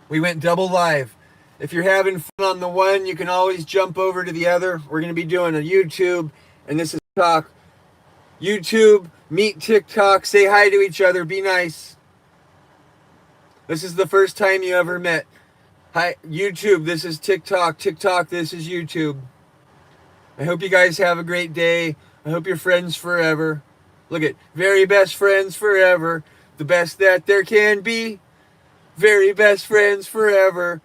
We went double live. If you're having fun on the one, you can always jump over to the other. We're going to be doing a YouTube, and this is TikTok. YouTube, meet TikTok, say hi to each other, be nice. This is the first time you ever met. Hi, YouTube, this is TikTok. TikTok, this is YouTube. I hope you guys have a great day. I hope you're friends forever. Look at very best friends forever. The best that there can be. Very best friends forever.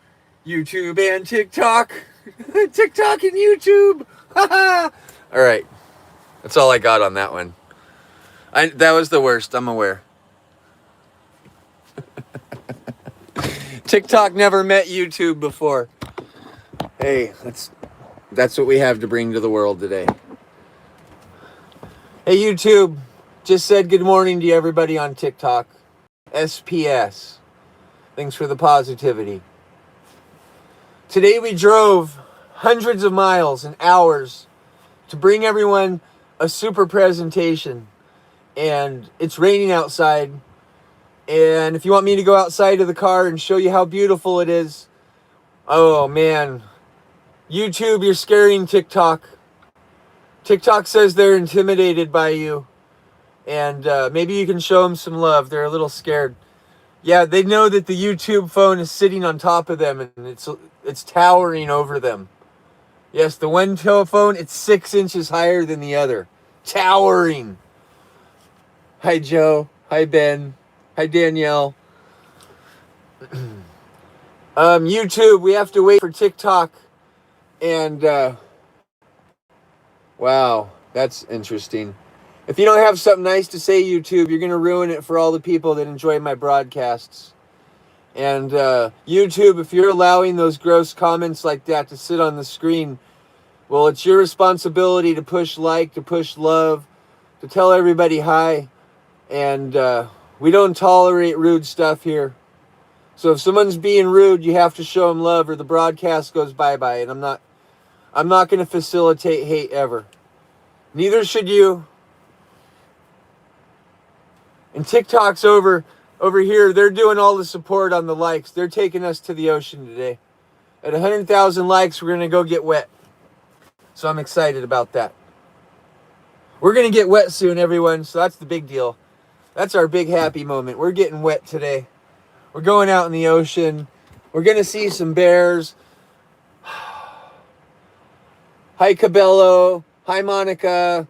YouTube and TikTok. TikTok and YouTube. All right. That's all I got on that one. That was the worst, I'm aware. TikTok never met YouTube before. Hey, that's what we have to bring to the world today. Hey, YouTube. Just said good morning to everybody on TikTok. SPS. Thanks for the positivity. Today we drove hundreds of miles and hours to bring everyone a super presentation. And it's raining outside. And if you want me to go outside of the car and show you how beautiful it is, oh man, YouTube, you're scaring TikTok. TikTok says they're intimidated by you. And maybe you can show them some love. They're a little scared. Yeah, they know that the YouTube phone is sitting on top of them and it's towering over them. Yes, the one telephone, it's 6 inches higher than the other. Towering. Hi, Joe. Hi, Ben. Hi, Danielle. YouTube, we have to wait for TikTok. And, wow, that's interesting. If you don't have something nice to say, YouTube, you're going to ruin it for all the people that enjoy my broadcasts. And YouTube, if you're allowing those gross comments like that to sit on the screen, well, it's your responsibility to push like, to push love, to tell everybody hi. And we don't tolerate rude stuff here. So if someone's being rude, you have to show them love or the broadcast goes bye-bye. And I'm not going to facilitate hate ever. Neither should you. And TikTok's over here. They're doing all the support on the likes. They're taking us to the ocean today. At 100,000 likes, we're going to go get wet. So I'm excited about that. We're going to get wet soon, everyone. So that's the big deal. That's our big happy moment. We're getting wet today. We're going out in the ocean. We're going to see some bears. Hi, Cabello. Hi, Monica.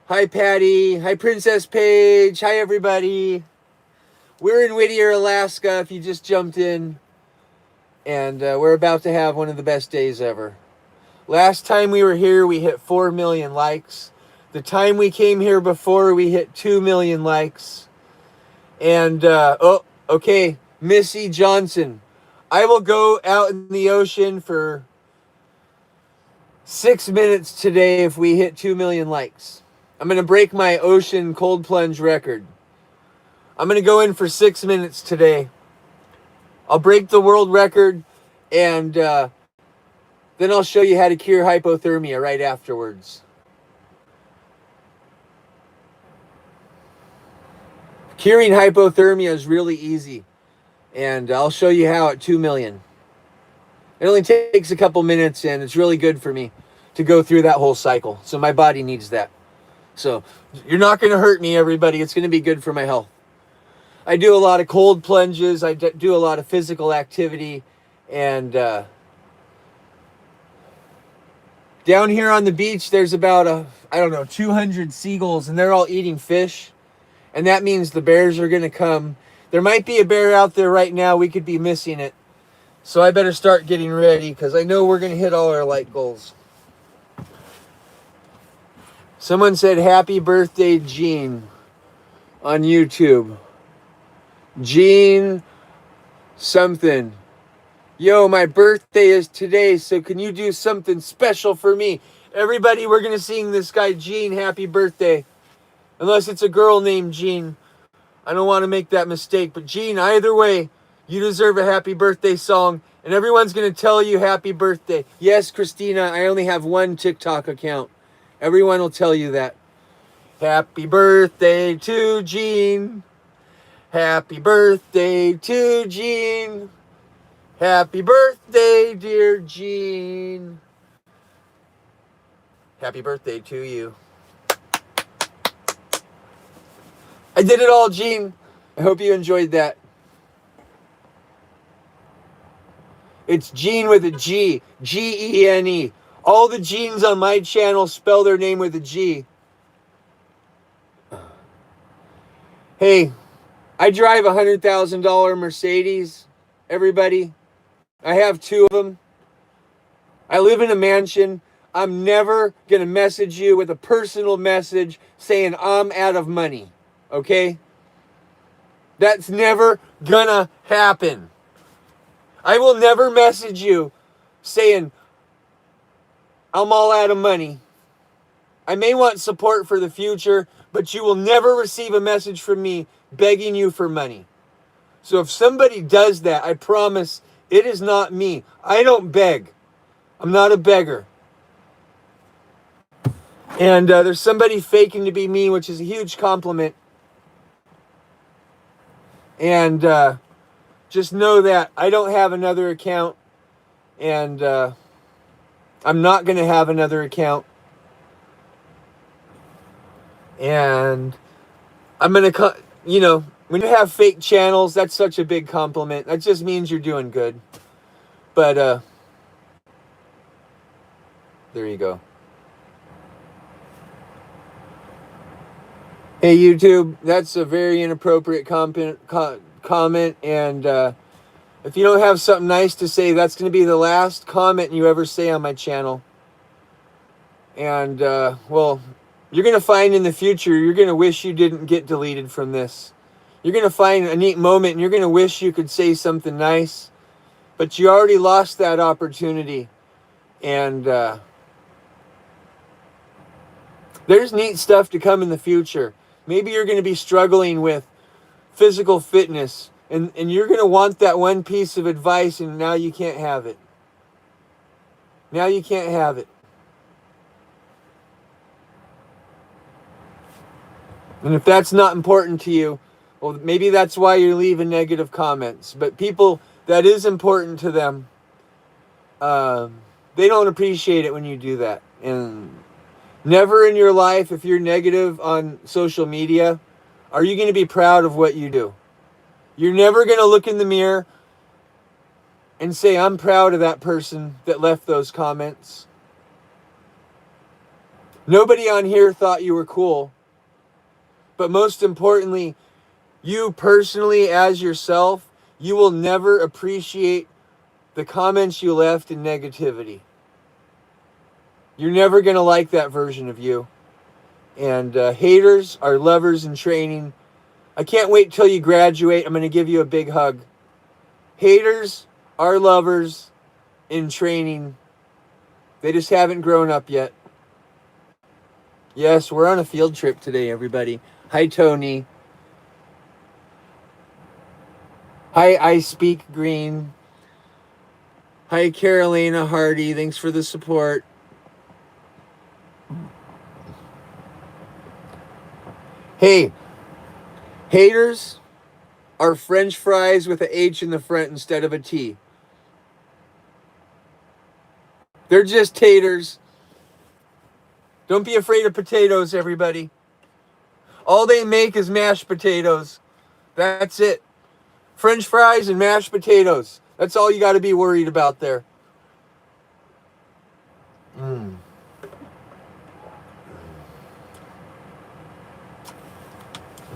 Hi, Patty. Hi, Princess Paige. Hi, everybody. We're in Whittier, Alaska, if you just jumped in. And we're about to have one of the best days ever. Last time we were here, we hit 4 million likes. The time we came here before, we hit 2 million likes. And, okay, Missy Johnson. I will go out in the ocean for 6 minutes today if we hit 2 million likes. I'm going to break my ocean cold plunge record. I'm going to go in for 6 minutes today. I'll break the world record and then I'll show you how to cure hypothermia right afterwards. Curing hypothermia is really easy. And I'll show you how at 2 million. It only takes a couple minutes and it's really good for me to go through that whole cycle. So my body needs that. So you're not going to hurt me, everybody. It's going to be good for my health. I do a lot of cold plunges. I do a lot of physical activity. And down here on the beach, there's about 200 seagulls. And they're all eating fish. And that means the bears are going to come. There might be a bear out there right now. We could be missing it. So I better start getting ready because I know we're going to hit all our light goals. Someone said, happy birthday, Gene, on YouTube. Gene something. Yo, my birthday is today, so can you do something special for me? Everybody, we're going to sing this guy, Gene, happy birthday. Unless it's a girl named Gene. I don't want to make that mistake. But Gene, either way, you deserve a happy birthday song. And everyone's going to tell you happy birthday. Yes, Christina, I only have one TikTok account. Everyone will tell you that. Happy birthday to Gene. Happy birthday to Gene. Happy birthday, dear Gene. Happy birthday to you. I did it all, Gene. I hope you enjoyed that. It's Gene with a G. Gene. All the Genes on my channel spell their name with a G. Hey, I drive a $100,000 Mercedes, everybody. I have 2 of them. I live in a mansion. I'm never going to message you with a personal message saying I'm out of money. Okay? That's never gonna happen. I will never message you saying I'm all out of money. I may want support for the future, but you will never receive a message from me begging you for money. So if somebody does that, I promise it is not me. I don't beg. I'm not a beggar. And there's somebody faking to be me, which is a huge compliment. And just know that I don't have another account. And I'm not going to have another account. And I'm going to, when you have fake channels, that's such a big compliment. That just means you're doing good. But there you go. Hey, YouTube, that's a very inappropriate comment. And if you don't have something nice to say, that's going to be the last comment you ever say on my channel. And, well, you're going to find in the future, you're going to wish you didn't get deleted from this. You're going to find a neat moment, and you're going to wish you could say something nice. But you already lost that opportunity. And there's neat stuff to come in the future. Maybe you're going to be struggling with physical fitness, and you're going to want that one piece of advice, and now you can't have it. Now you can't have it. And if that's not important to you, well, maybe that's why you're leaving negative comments. But people that is important to them, they don't appreciate it when you do that. And never in your life, if you're negative on social media, are you going to be proud of what you do. You're never going to look in the mirror and say, I'm proud of that person that left those comments. Nobody on here thought you were cool. But most importantly, you personally as yourself, you will never appreciate the comments you left in negativity. You're never going to like that version of you. And haters are lovers in training. I can't wait till you graduate. I'm going to give you a big hug. Haters are lovers in training. They just haven't grown up yet. Yes, we're on a field trip today, everybody. Hi, Tony. Hi, I Speak Green. Hi, Carolina Hardy. Thanks for the support. Hey, haters are French fries with an H in the front instead of a T. They're just taters. Don't be afraid of potatoes, everybody. All they make is mashed potatoes. That's it. French fries and mashed potatoes. That's all you got to be worried about there.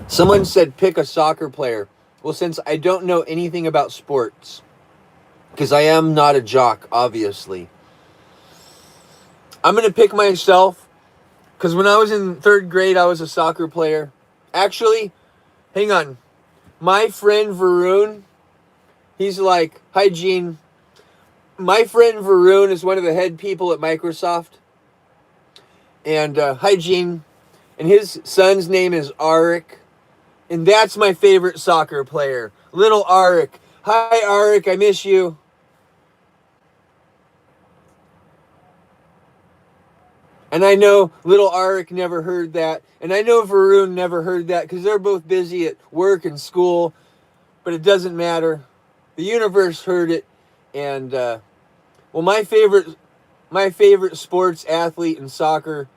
Someone said pick a soccer player. Well, since I don't know anything about sports, because I am not a jock, obviously, I'm going to pick myself, because when I was in 3rd grade, I was a soccer player. Actually, hang on. My friend Varun, he's like, hi, Gene. My friend Varun is one of the head people at Microsoft. And hi, Gene. And his son's name is Arik. And that's my favorite soccer player. Little Arik. Hi, Arik. I miss you. And I know little Arik never heard that. And I know Varun never heard that because they're both busy at work and school. But it doesn't matter. The universe heard it. And well, my favorite sports athlete in soccer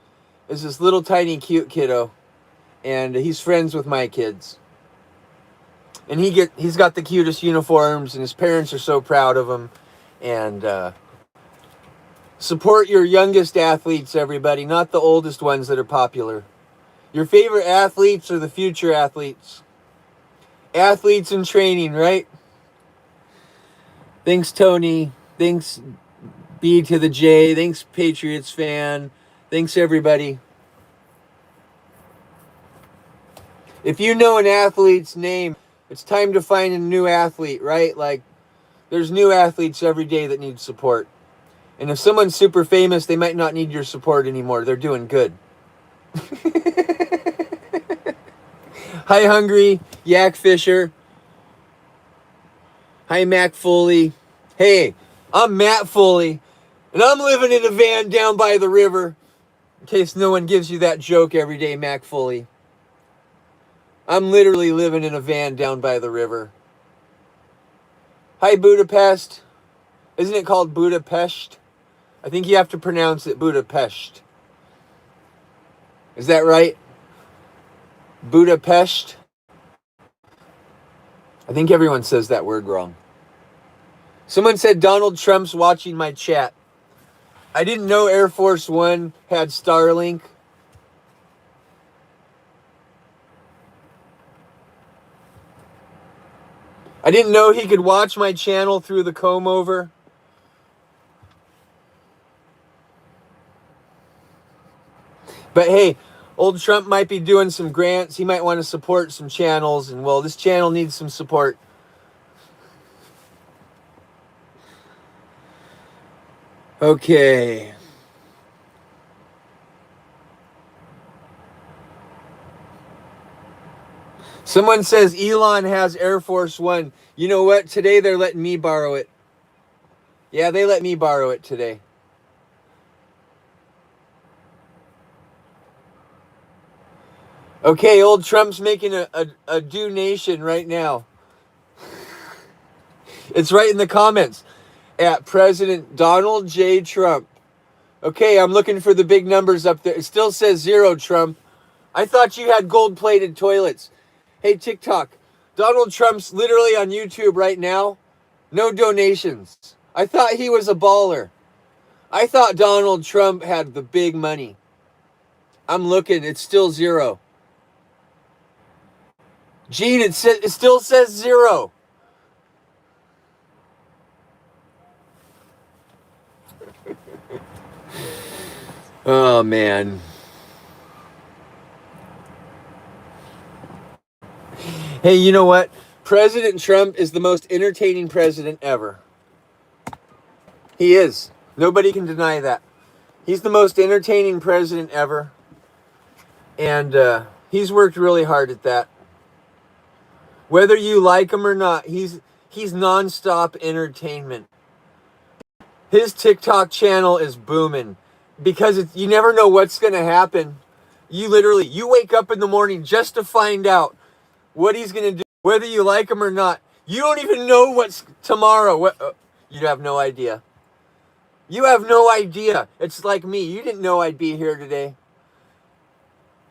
is this little tiny cute kiddo, and he's friends with my kids. And he's got the cutest uniforms, and his parents are so proud of him. And support your youngest athletes, everybody, not the oldest ones that are popular. Your favorite athletes are the future athletes. Athletes in training, right? Thanks, Tony. Thanks, B to the J. Thanks, Patriots fan. Thanks, everybody. If you know an athlete's name, it's time to find a new athlete, right? Like, there's new athletes every day that need support. And if someone's super famous, they might not need your support anymore. They're doing good. Hi, Hungry Yak Fisher. Hi, Mac Foley. Hey, I'm Matt Foley, and I'm living in a van down by the river. In case no one gives you that joke every day, Mac Foley. I'm literally living in a van down by the river. Hi, Budapest. Isn't it called Budapest? I think you have to pronounce it Budapest. Is that right? Budapest? I think everyone says that word wrong. Someone said Donald Trump's watching my chat. I didn't know Air Force One had Starlink. I didn't know he could watch my channel through the comb over. But hey, old Trump might be doing some grants. He might want to support some channels. And well, this channel needs some support. Okay. Someone says Elon has Air Force One. You know what? Today they're letting me borrow it. Yeah, they let me borrow it today. Okay, old Trump's making a donation right now. It's right in the comments. At President Donald J. Trump. Okay, I'm looking for the big numbers up there. It still says 0, Trump. I thought you had gold-plated toilets. Hey, TikTok. Donald Trump's literally on YouTube right now. No donations. I thought he was a baller. I thought Donald Trump had the big money. I'm looking. It's still 0. Gene, it still says 0. Oh, man. Hey, you know what? President Trump is the most entertaining president ever. He is. Nobody can deny that. He's the most entertaining president ever. And he's worked really hard at that. Whether you like him or not, he's nonstop entertainment. His TikTok channel is booming because you never know what's going to happen. You wake up in the morning just to find out what he's going to do, whether you like him or not. You don't even know what's tomorrow. You have no idea. You have no idea. It's like me. You didn't know I'd be here today.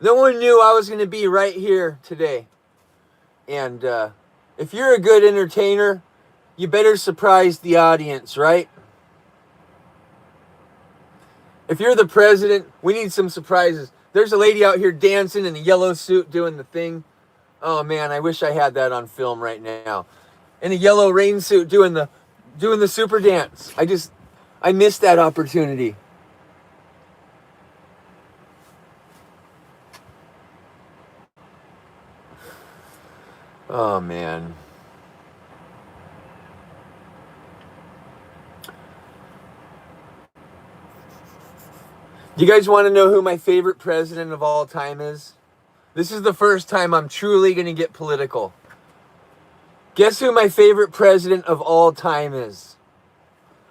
No one knew I was going to be right here today. And if you're a good entertainer, you better surprise the audience, right? If you're the president, we need some surprises. There's a lady out here dancing in a yellow suit doing the thing. Oh man, I wish I had that on film right now. In a yellow rain suit doing the super dance. I missed that opportunity. Oh man. Do you guys want to know who my favorite president of all time is? This is the first time I'm truly going to get political. Guess who my favorite president of all time is?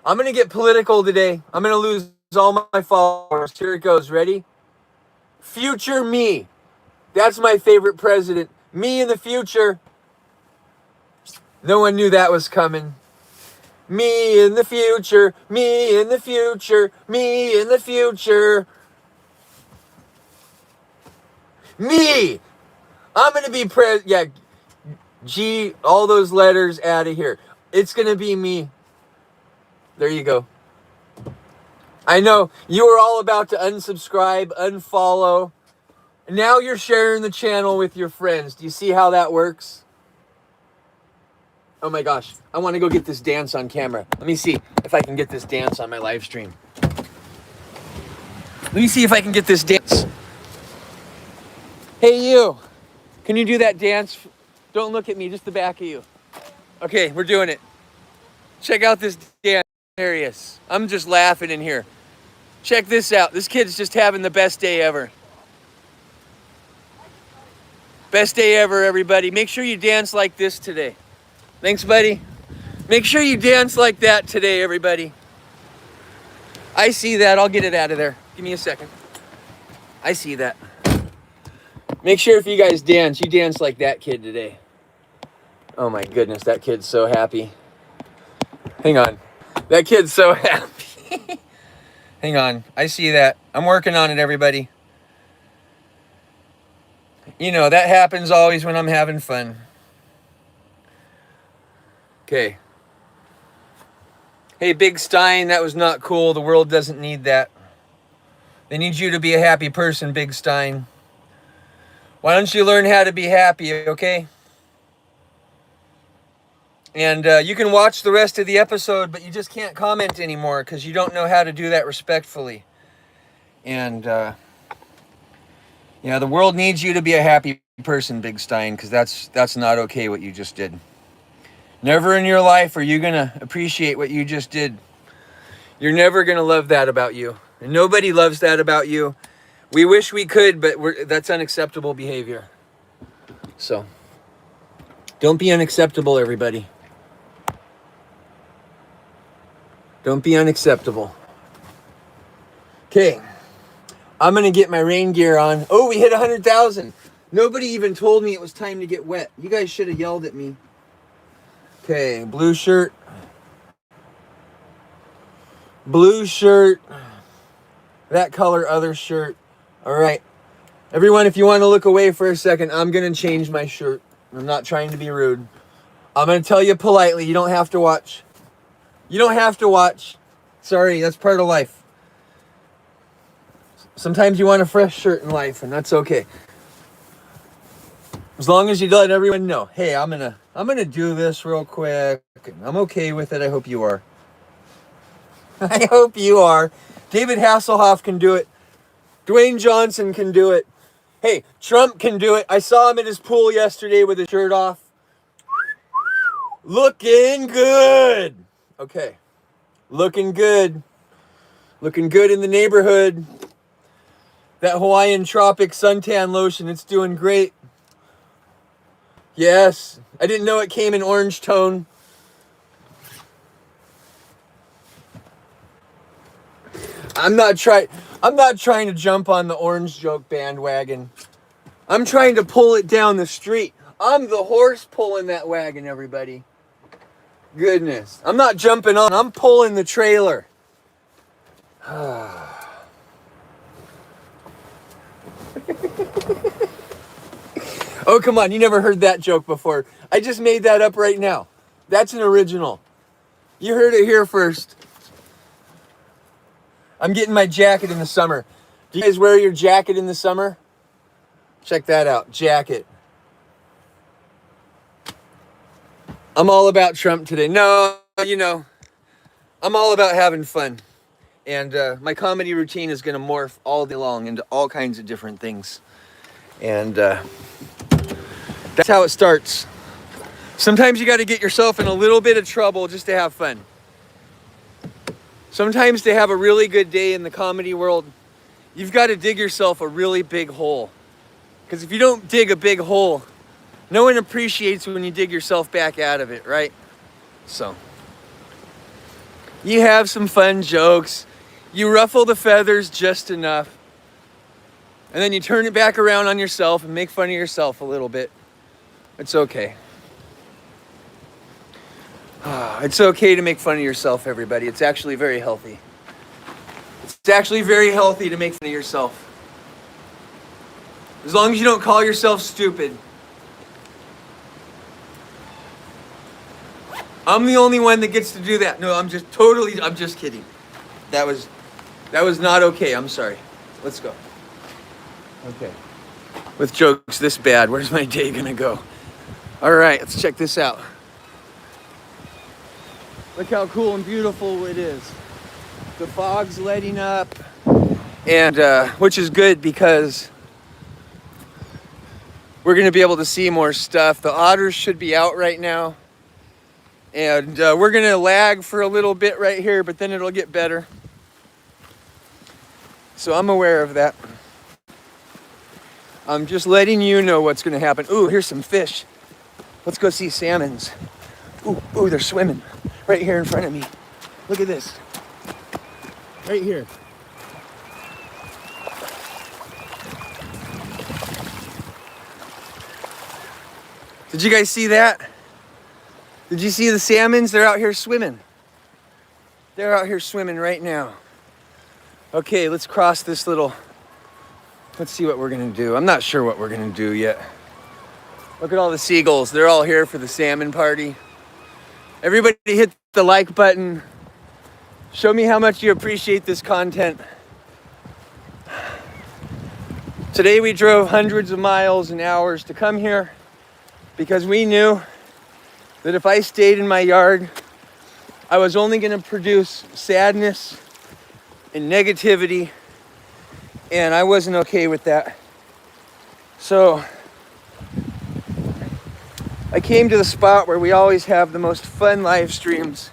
I'm going to get political today. I'm going to lose all my followers. Here it goes. Ready? Future me. That's my favorite president. Me in the future. No one knew that was coming. Me in the future, me in the future, me in the future. Me! I'm gonna be yeah, G, all those letters out of here. It's gonna be me. There you go. I know you were all about to unsubscribe, unfollow. Now you're sharing the channel with your friends. Do you see how that works? Oh my gosh, I want to go get this dance on camera. Let me see if I can get this dance on my live stream. Let me see if I can get this dance. Hey you, can you do that dance? Don't look at me, just the back of you. Okay, we're doing it. Check out this dance. Hilarious. I'm just laughing in here. Check this out. This kid's just having the best day ever. Best day ever, everybody. Make sure you dance like this today. Thanks, buddy. Make sure you dance like that today, everybody. I see that. I'll get it out of there. Give me a second. I see that. Make sure if you guys dance, you dance like that kid today. Oh my goodness, that kid's so happy. Hang on. That kid's so happy. Hang on. I see that. I'm working on it, everybody. You know, that happens always when I'm having fun. Okay. Hey, Big Stein, that was not cool. The world doesn't need that. They need you to be a happy person, Big Stein. Why don't you learn how to be happy, okay? And you can watch the rest of the episode, but you just can't comment anymore because you don't know how to do that respectfully. And, yeah, the world needs you to be a happy person, Big Stein, because that's not okay what you just did. Never in your life are you going to appreciate what you just did. You're never going to love that about you. And nobody loves that about you. We wish we could, but that's unacceptable behavior. So, don't be unacceptable, everybody. Don't be unacceptable. Okay. I'm going to get my rain gear on. Oh, we hit 100,000. Nobody even told me it was time to get wet. You guys should have yelled at me. Okay, blue shirt. Blue shirt. That color, other shirt. All right. Everyone, if you want to look away for a second, I'm going to change my shirt. I'm not trying to be rude. I'm going to tell you politely, you don't have to watch. You don't have to watch. Sorry, that's part of life. Sometimes you want a fresh shirt in life, and that's okay. As long as you let everyone know, hey, I'm gonna do this real quick. I'm okay with it. I hope you are. I hope you are. David Hasselhoff can do it. Dwayne Johnson can do it. Hey, Trump can do it. I saw him at his pool yesterday with his shirt off. Looking good. Okay. Looking good. Looking good in the neighborhood. That Hawaiian Tropic suntan lotion, it's doing great. Yes. I didn't know it came in orange tone. I'm not trying to jump on the orange joke bandwagon. I'm trying to pull it down the street. I'm the horse pulling that wagon, everybody. Goodness. I'm not jumping on. I'm pulling the trailer. Oh, come on. You never heard that joke before. I just made that up right now. That's an original. You heard it here first. I'm getting my jacket in the summer. Do you guys wear your jacket in the summer? Check that out. Jacket. I'm all about Trump today. No, you know, I'm all about having fun. And my comedy routine is going to morph all day long into all kinds of different things. And that's how it starts. Sometimes you got to get yourself in a little bit of trouble just to have fun. Sometimes to have a really good day in the comedy world, you've got to dig yourself a really big hole. Because if you don't dig a big hole, no one appreciates when you dig yourself back out of it, right? So, you have some fun jokes. You ruffle the feathers just enough. And then you turn it back around on yourself and make fun of yourself a little bit. It's okay. It's okay to make fun of yourself, everybody. It's actually very healthy. It's actually very healthy to make fun of yourself. As long as you don't call yourself stupid. I'm the only one that gets to do that. No, I'm just kidding. That was not okay. I'm sorry. Let's go. Okay. With jokes this bad, where's my day gonna go? All right, let's check this out. Look how cool and beautiful it is. The fog's letting up, and which is good because we're gonna be able to see more stuff. The otters should be out right now, and we're gonna lag for a little bit right here, but then it'll get better. So I'm aware of that. I'm just letting you know what's gonna happen. Ooh, here's some fish. Let's go see salmons. Ooh, they're swimming right here in front of me. Look at this. Right here. Did you guys see that? Did you see the salmons? They're out here swimming. They're out here swimming right now. Okay, let's cross this little... Let's see what we're gonna do. I'm not sure what we're gonna do yet. Look at all the seagulls. They're all here for the salmon party. Everybody hit the like button. Show me how much you appreciate this content. Today we drove hundreds of miles and hours to come here because we knew that if I stayed in my yard, I was only gonna produce sadness and negativity, and I wasn't okay with that. So I came to the spot where we always have the most fun live streams.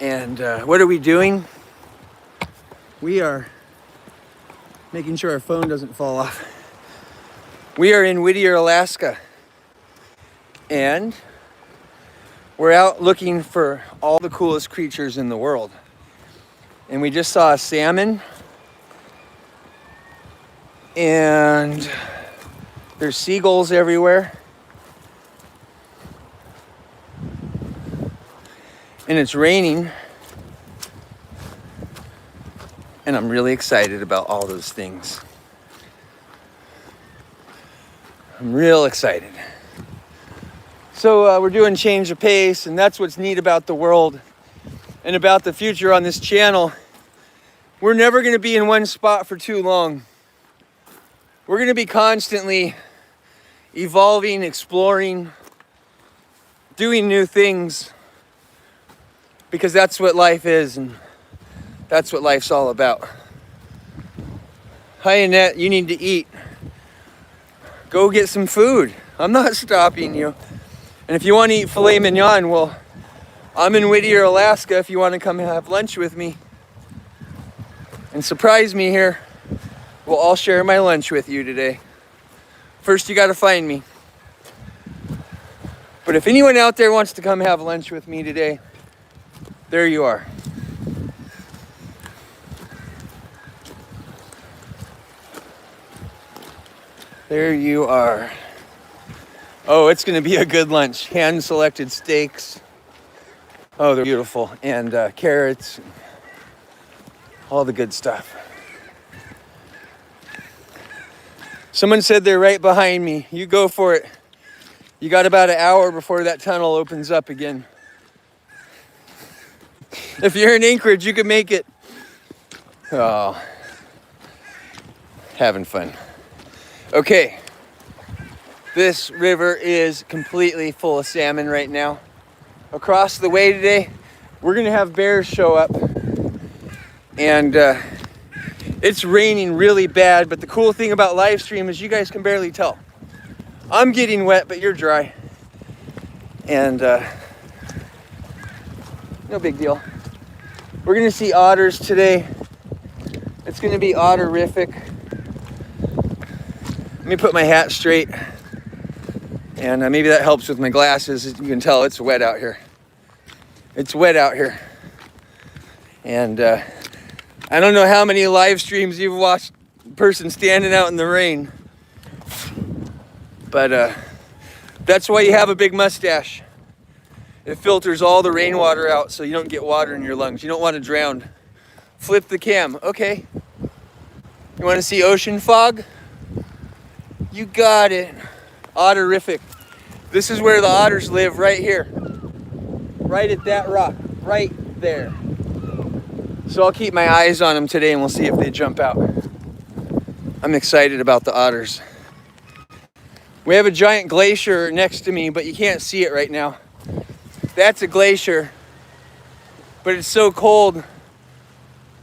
And what are we doing? We are making sure our phone doesn't fall off. We are in Whittier, Alaska. And we're out looking for all the coolest creatures in the world. And we just saw a salmon. And there's seagulls everywhere. And it's raining. And I'm really excited about all those things. I'm real excited. So we're doing change of pace, and that's what's neat about the world and about the future on this channel. We're never going to be in one spot for too long. We're going to be constantly evolving, exploring, doing new things, because that's what life is, and that's what life's all about. Hi, Annette, you need to eat. Go get some food. I'm not stopping you. And if you want to eat filet mignon, well, I'm in Whittier, Alaska, if you want to come have lunch with me and surprise me here. Well, I'll share my lunch with you today. First, you got to find me. But if anyone out there wants to come have lunch with me today, there you are. There you are. Oh, it's going to be a good lunch. Hand-selected steaks. Oh, they're beautiful. And carrots. All the good stuff. Someone said they're right behind me. You go for it. You got about an hour before that tunnel opens up again. If you're in Anchorage, you can make it. Oh, having fun. Okay, this river is completely full of salmon right now. Across the way today, we're gonna have bears show up. And it's raining really bad, but the cool thing about live stream is you guys can barely tell. I'm getting wet, but you're dry. And no big deal. We're gonna see otters today. It's gonna be otterific. Let me put my hat straight. And maybe that helps with my glasses. You can tell it's wet out here. It's wet out here. And I don't know how many live streams you've watched a person standing out in the rain. But that's why you have a big mustache. It filters all the rainwater out so you don't get water in your lungs. You don't want to drown. Flip the cam. Okay. You want to see ocean fog? You got it. Otterific. This is where the otters live, right here. Right at that rock. Right there. So I'll keep my eyes on them today and we'll see if they jump out. I'm excited about the otters. We have a giant glacier next to me, but you can't see it right now. That's a glacier, but it's so cold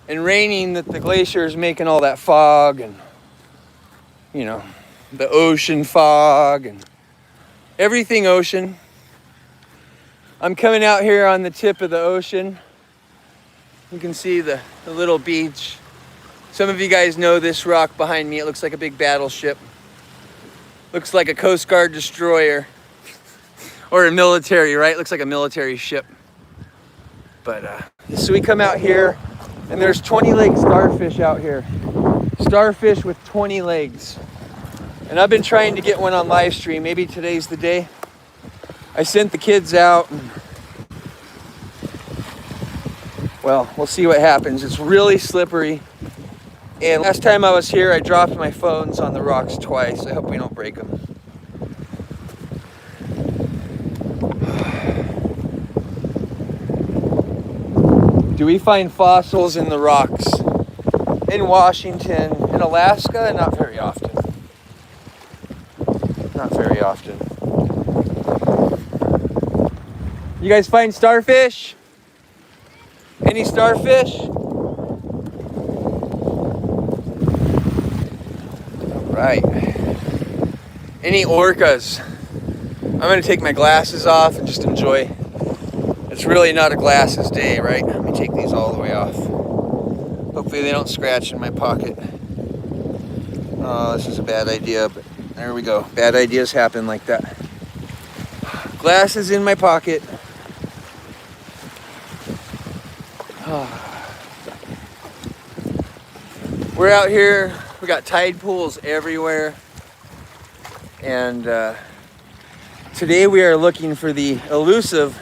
and raining that the glacier is making all that fog and, you know, the ocean fog and everything ocean. I'm coming out here on the tip of the ocean. You can see the little beach. Some of you guys know this rock behind me. It looks like a big battleship. Looks like a Coast Guard destroyer. Or a military, right? Looks like a military ship. But, so we come out here, and there's 20-leg starfish out here. Starfish with 20 legs. And I've been trying to get one on live stream. Maybe today's the day. I sent the kids out. And, well, we'll see what happens. It's really slippery. And last time I was here, I dropped my phones on the rocks twice. I hope we don't break them. Do we find fossils in the rocks? In Washington, in Alaska? Not very often. Not very often. You guys find starfish? Any starfish? Right. Any orcas? I'm gonna take my glasses off and just enjoy. It's really not a glasses day, right? Let me take these all the way off. Hopefully they don't scratch in my pocket. Oh, this is a bad idea, but there we go. Bad ideas happen like that. Glasses in my pocket. We're out here. We got tide pools everywhere. And today we are looking for the elusive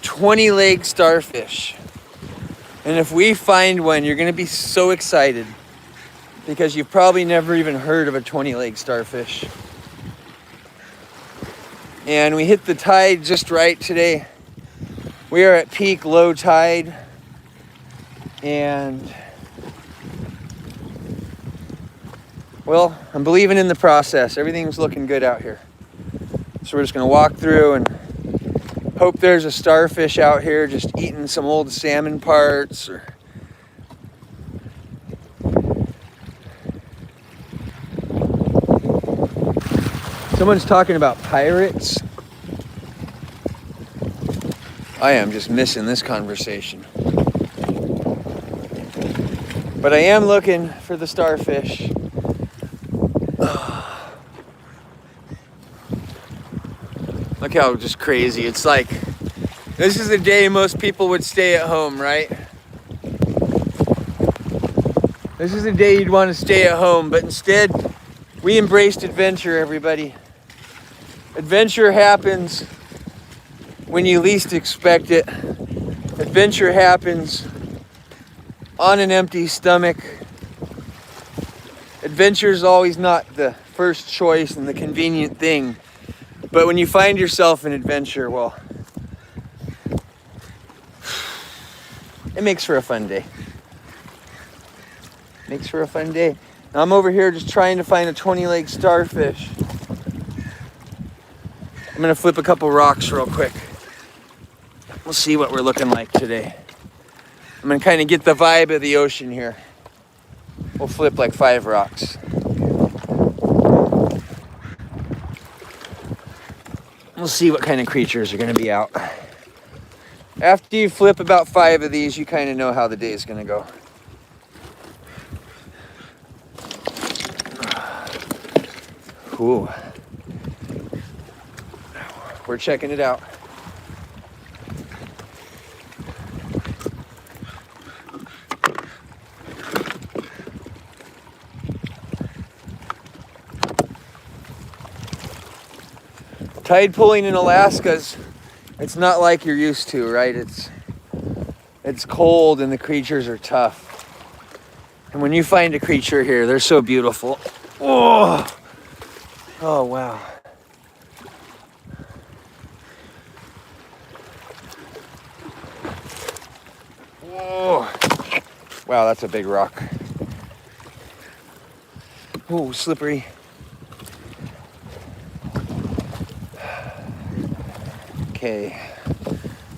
20-leg starfish. And if we find one, you're going to be so excited because you've probably never even heard of a 20-leg starfish. And we hit the tide just right today. We are at peak low tide. And well, I'm believing in the process. Everything's looking good out here. So we're just going to walk through and hope there's a starfish out here just eating some old salmon parts or someone's talking about pirates. I am just missing this conversation. But I am looking for the starfish. Look how just crazy. It's like, this is a day most people would stay at home, right? This is a day you'd want to stay at home, but instead, we embraced adventure, everybody. Adventure happens when you least expect it. Adventure happens on an empty stomach. Adventure is always not the first choice and the convenient thing. But when you find yourself in adventure, well, it makes for a fun day. Makes for a fun day. Now I'm over here just trying to find a 20-leg starfish. I'm gonna flip a couple rocks real quick. We'll see what we're looking like today. I'm gonna kind of get the vibe of the ocean here. We'll flip like 5 rocks. We'll see what kind of creatures are gonna be out. After you flip about 5 of these, you kind of know how the day is gonna go. Ooh. We're checking it out. Tide pooling in Alaska is It's not like you're used to, right? It's cold and the creatures are tough. And when you find a creature here, they're so beautiful. Oh, oh wow. Oh, wow, that's a big rock. Oh, slippery. Okay,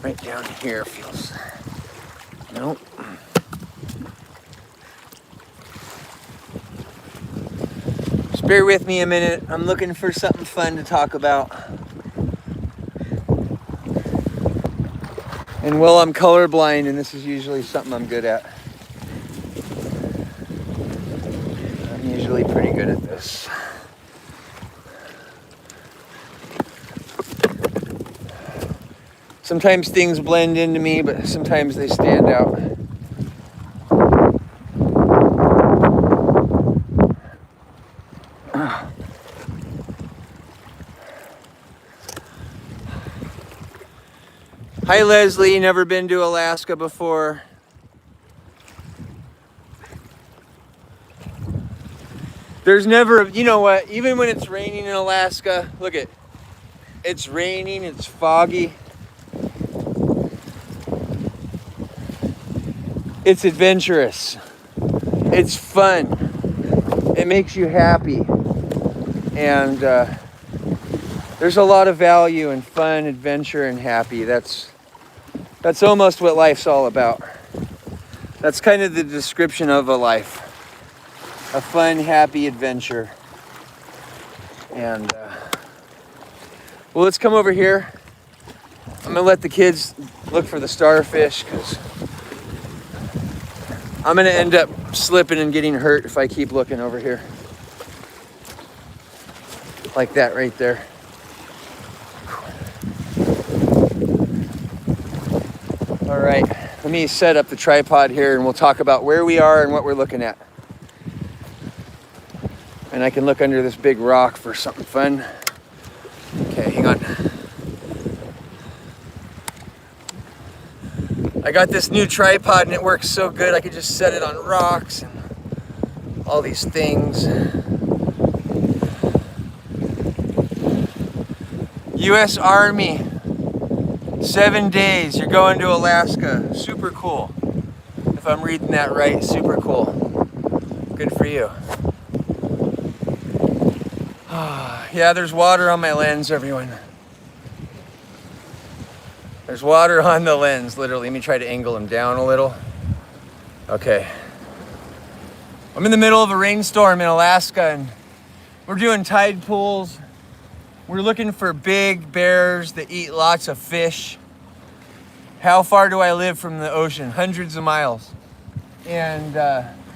right down here feels, nope. Just bear with me a minute. I'm looking for something fun to talk about. And well, I'm colorblind, and this is usually something I'm good at. I'm usually pretty good at this. Sometimes things blend into me, but sometimes they stand out. Hi Leslie, never been to Alaska before. There's never, you know what, even when it's raining in Alaska, look at, it's raining, it's foggy. It's adventurous. It's fun. It makes you happy. And there's a lot of value in fun, adventure, and happy. That's almost what life's all about. That's kind of the description of a life. A fun, happy adventure. And, well, let's come over here. I'm gonna let the kids look for the starfish because I'm gonna end up slipping and getting hurt if I keep looking over here. Like that right there. All right, let me set up the tripod here and we'll talk about where we are and what we're looking at. And I can look under this big rock for something fun. Okay, hang on. I got this new tripod and it works so good. I could just set it on rocks and all these things. U.S. Army, 7 days. You're going to Alaska. Super cool. If I'm reading that right, super cool. Good for you. Yeah, there's water on my lens, everyone. There's water on the lens, literally. Let me try to angle him down a little. Okay. I'm in the middle of a rainstorm in Alaska, and we're doing tide pools. We're looking for big bears that eat lots of fish. How far do I live from the ocean? Hundreds of miles. And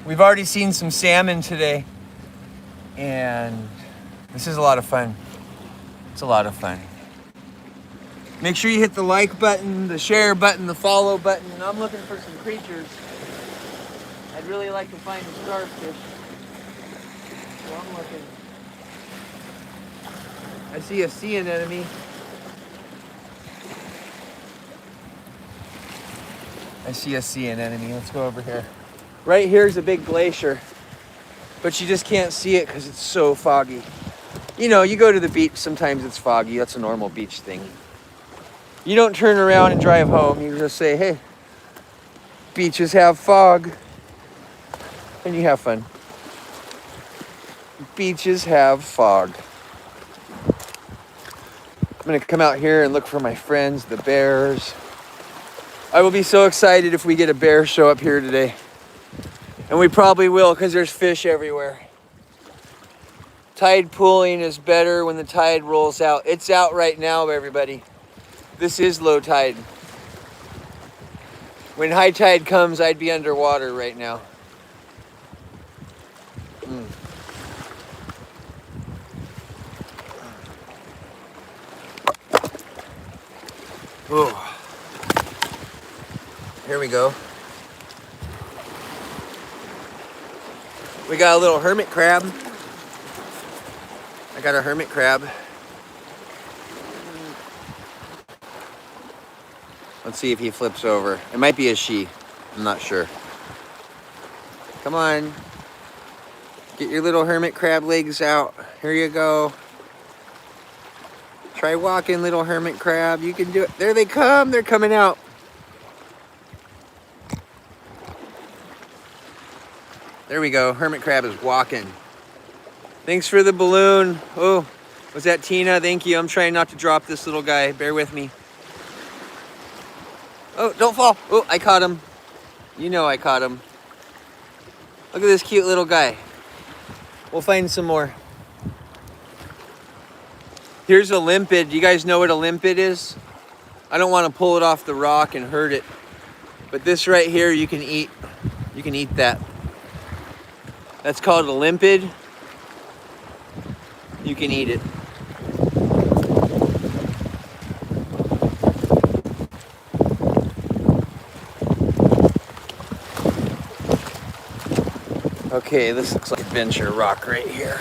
we've already seen some salmon today. And this is a lot of fun. It's a lot of fun. Make sure you hit the like button, the share button, the follow button. And I'm looking for some creatures. I'd really like to find a starfish. So I'm looking. I see a sea anemone. I see a sea anemone. Let's go over here. Right here is a big glacier, but you just can't see it because it's so foggy. You know, you go to the beach, sometimes it's foggy. That's a normal beach thing. You don't turn around and drive home. You just say, hey, beaches have fog. And you have fun. Beaches have fog. I'm gonna come out here and look for my friends, the bears. I will be so excited if we get a bear show up here today. And we probably will because there's fish everywhere. Tide pooling is better when the tide rolls out. It's out right now, everybody. This is low tide. When high tide comes, I'd be underwater right now. Oh. Here we go. We got a little hermit crab. I got a hermit crab. Let's see if he flips over. It might be a she. I'm not sure. Come on. Get your little hermit crab legs out. Here you go. Try walking, little hermit crab. You can do it. There they come. They're coming out. There we go. Hermit crab is walking. Thanks for the balloon. Oh, was that Tina? Thank you. I'm trying not to drop this little guy. Bear with me. Oh, don't fall. Oh, I caught him. You know I caught him. Look at this cute little guy. We'll find some more. Here's a limpet. Do you guys know what a limpet is? I don't want to pull it off the rock and hurt it. But this right here, you can eat. You can eat that. That's called a limpet. You can eat it. Okay, this looks like Adventure Rock right here.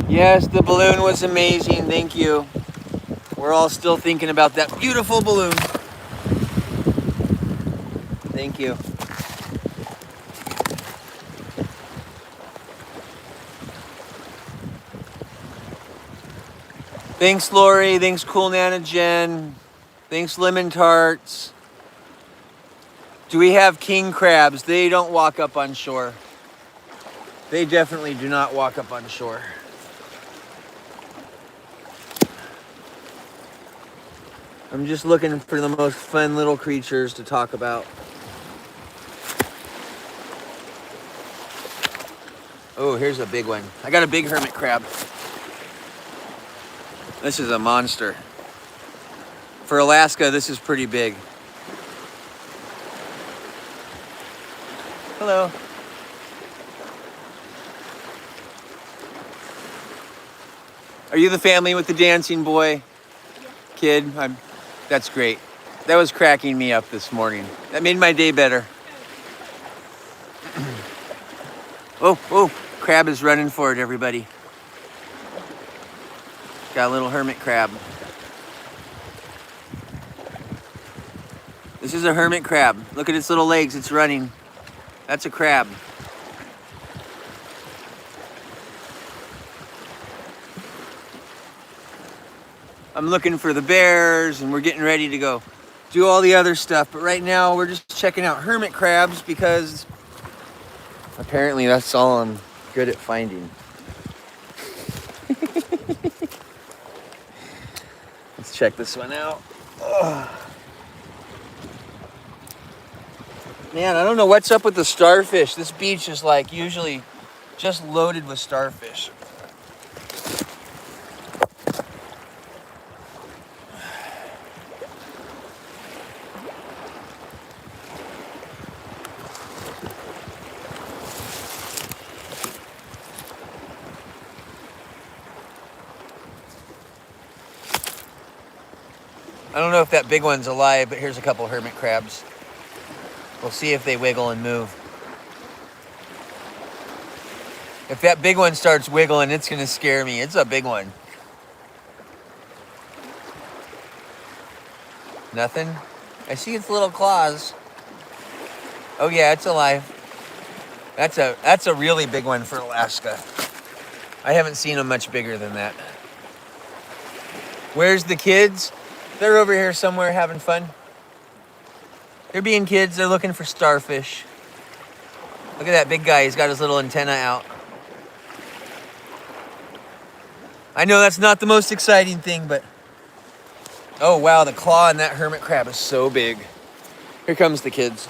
Yes, the balloon was amazing. Thank you. We're all still thinking about that beautiful balloon. Thank you. Thanks, Lori. Thanks, Cool Nana Jen. Thanks, Lemon Tarts. Do we have king crabs? They don't walk up on shore. They definitely do not walk up on shore. I'm just looking for the most fun little creatures to talk about. Oh, here's a big one. I got a big hermit crab. This is a monster. For Alaska, this is pretty big. Hello. Are you the family with the dancing boy? Yeah. Kid? That's great. That was cracking me up this morning. That made my day better. Oh, crab is running for it, everybody. Got a little hermit crab. This is a hermit crab. Look at its little legs, it's running. That's a crab. I'm looking for the bears and we're getting ready to go do all the other stuff. But right now we're just checking out hermit crabs because apparently that's all I'm good at finding. Let's check this one out. Ugh. Man, I don't know what's up with the starfish. This beach is like usually just loaded with starfish. I don't know if that big one's alive, but here's a couple hermit crabs. We'll see if they wiggle and move. If that big one starts wiggling, it's gonna scare me. It's a big one. Nothing? I see its little claws. Oh yeah, it's alive. That's a really big one for Alaska. I haven't seen them much bigger than that. Where's the kids? They're over here somewhere having fun. They're being kids, they're looking for starfish. Look at that big guy, he's got his little antenna out. I know that's not the most exciting thing, but... Oh wow, the claw on that hermit crab is so big. Here comes the kids.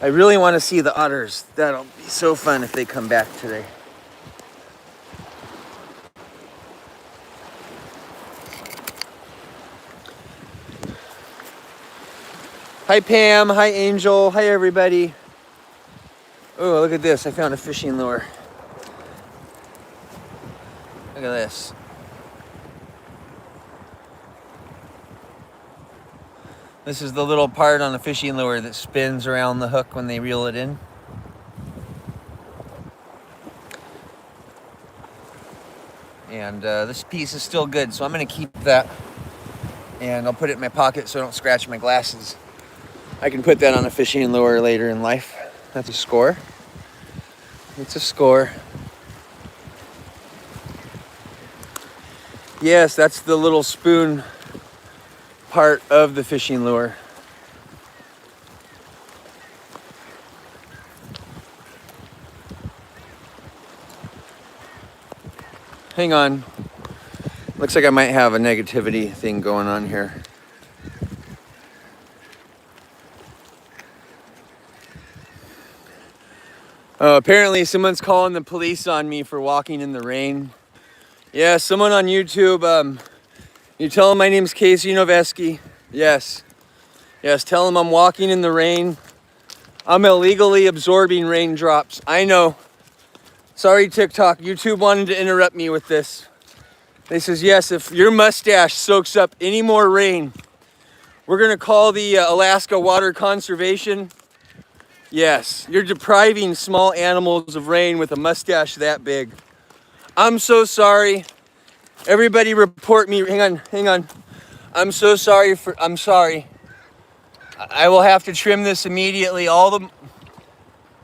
I really want to see the otters. That'll be so fun if they come back today. Hi Pam, hi Angel, hi everybody. Oh, look at this, I found a fishing lure. Look at this. This is the little part on the fishing lure that spins around the hook when they reel it in. And this piece is still good, so I'm gonna keep that. And I'll put it in my pocket so I don't scratch my glasses. I can put that on a fishing lure later in life. That's a score. It's a score. Yes, that's the little spoon part of the fishing lure. Hang on. Looks like I might have a negativity thing going on here. Oh, apparently someone's calling the police on me for walking in the rain. Yeah, someone on YouTube, you tell them my name's Casey NOVESKE. Yes. Yes, tell them I'm walking in the rain. I'm illegally absorbing raindrops. I know. Sorry, TikTok. YouTube wanted to interrupt me with this. They says, yes, if your mustache soaks up any more rain, we're going to call the Alaska Water Conservation. Yes, you're depriving small animals of rain with a mustache that big. I'm so sorry. Everybody report me. Hang on. I'm so sorry I'm sorry. I will have to trim this immediately. I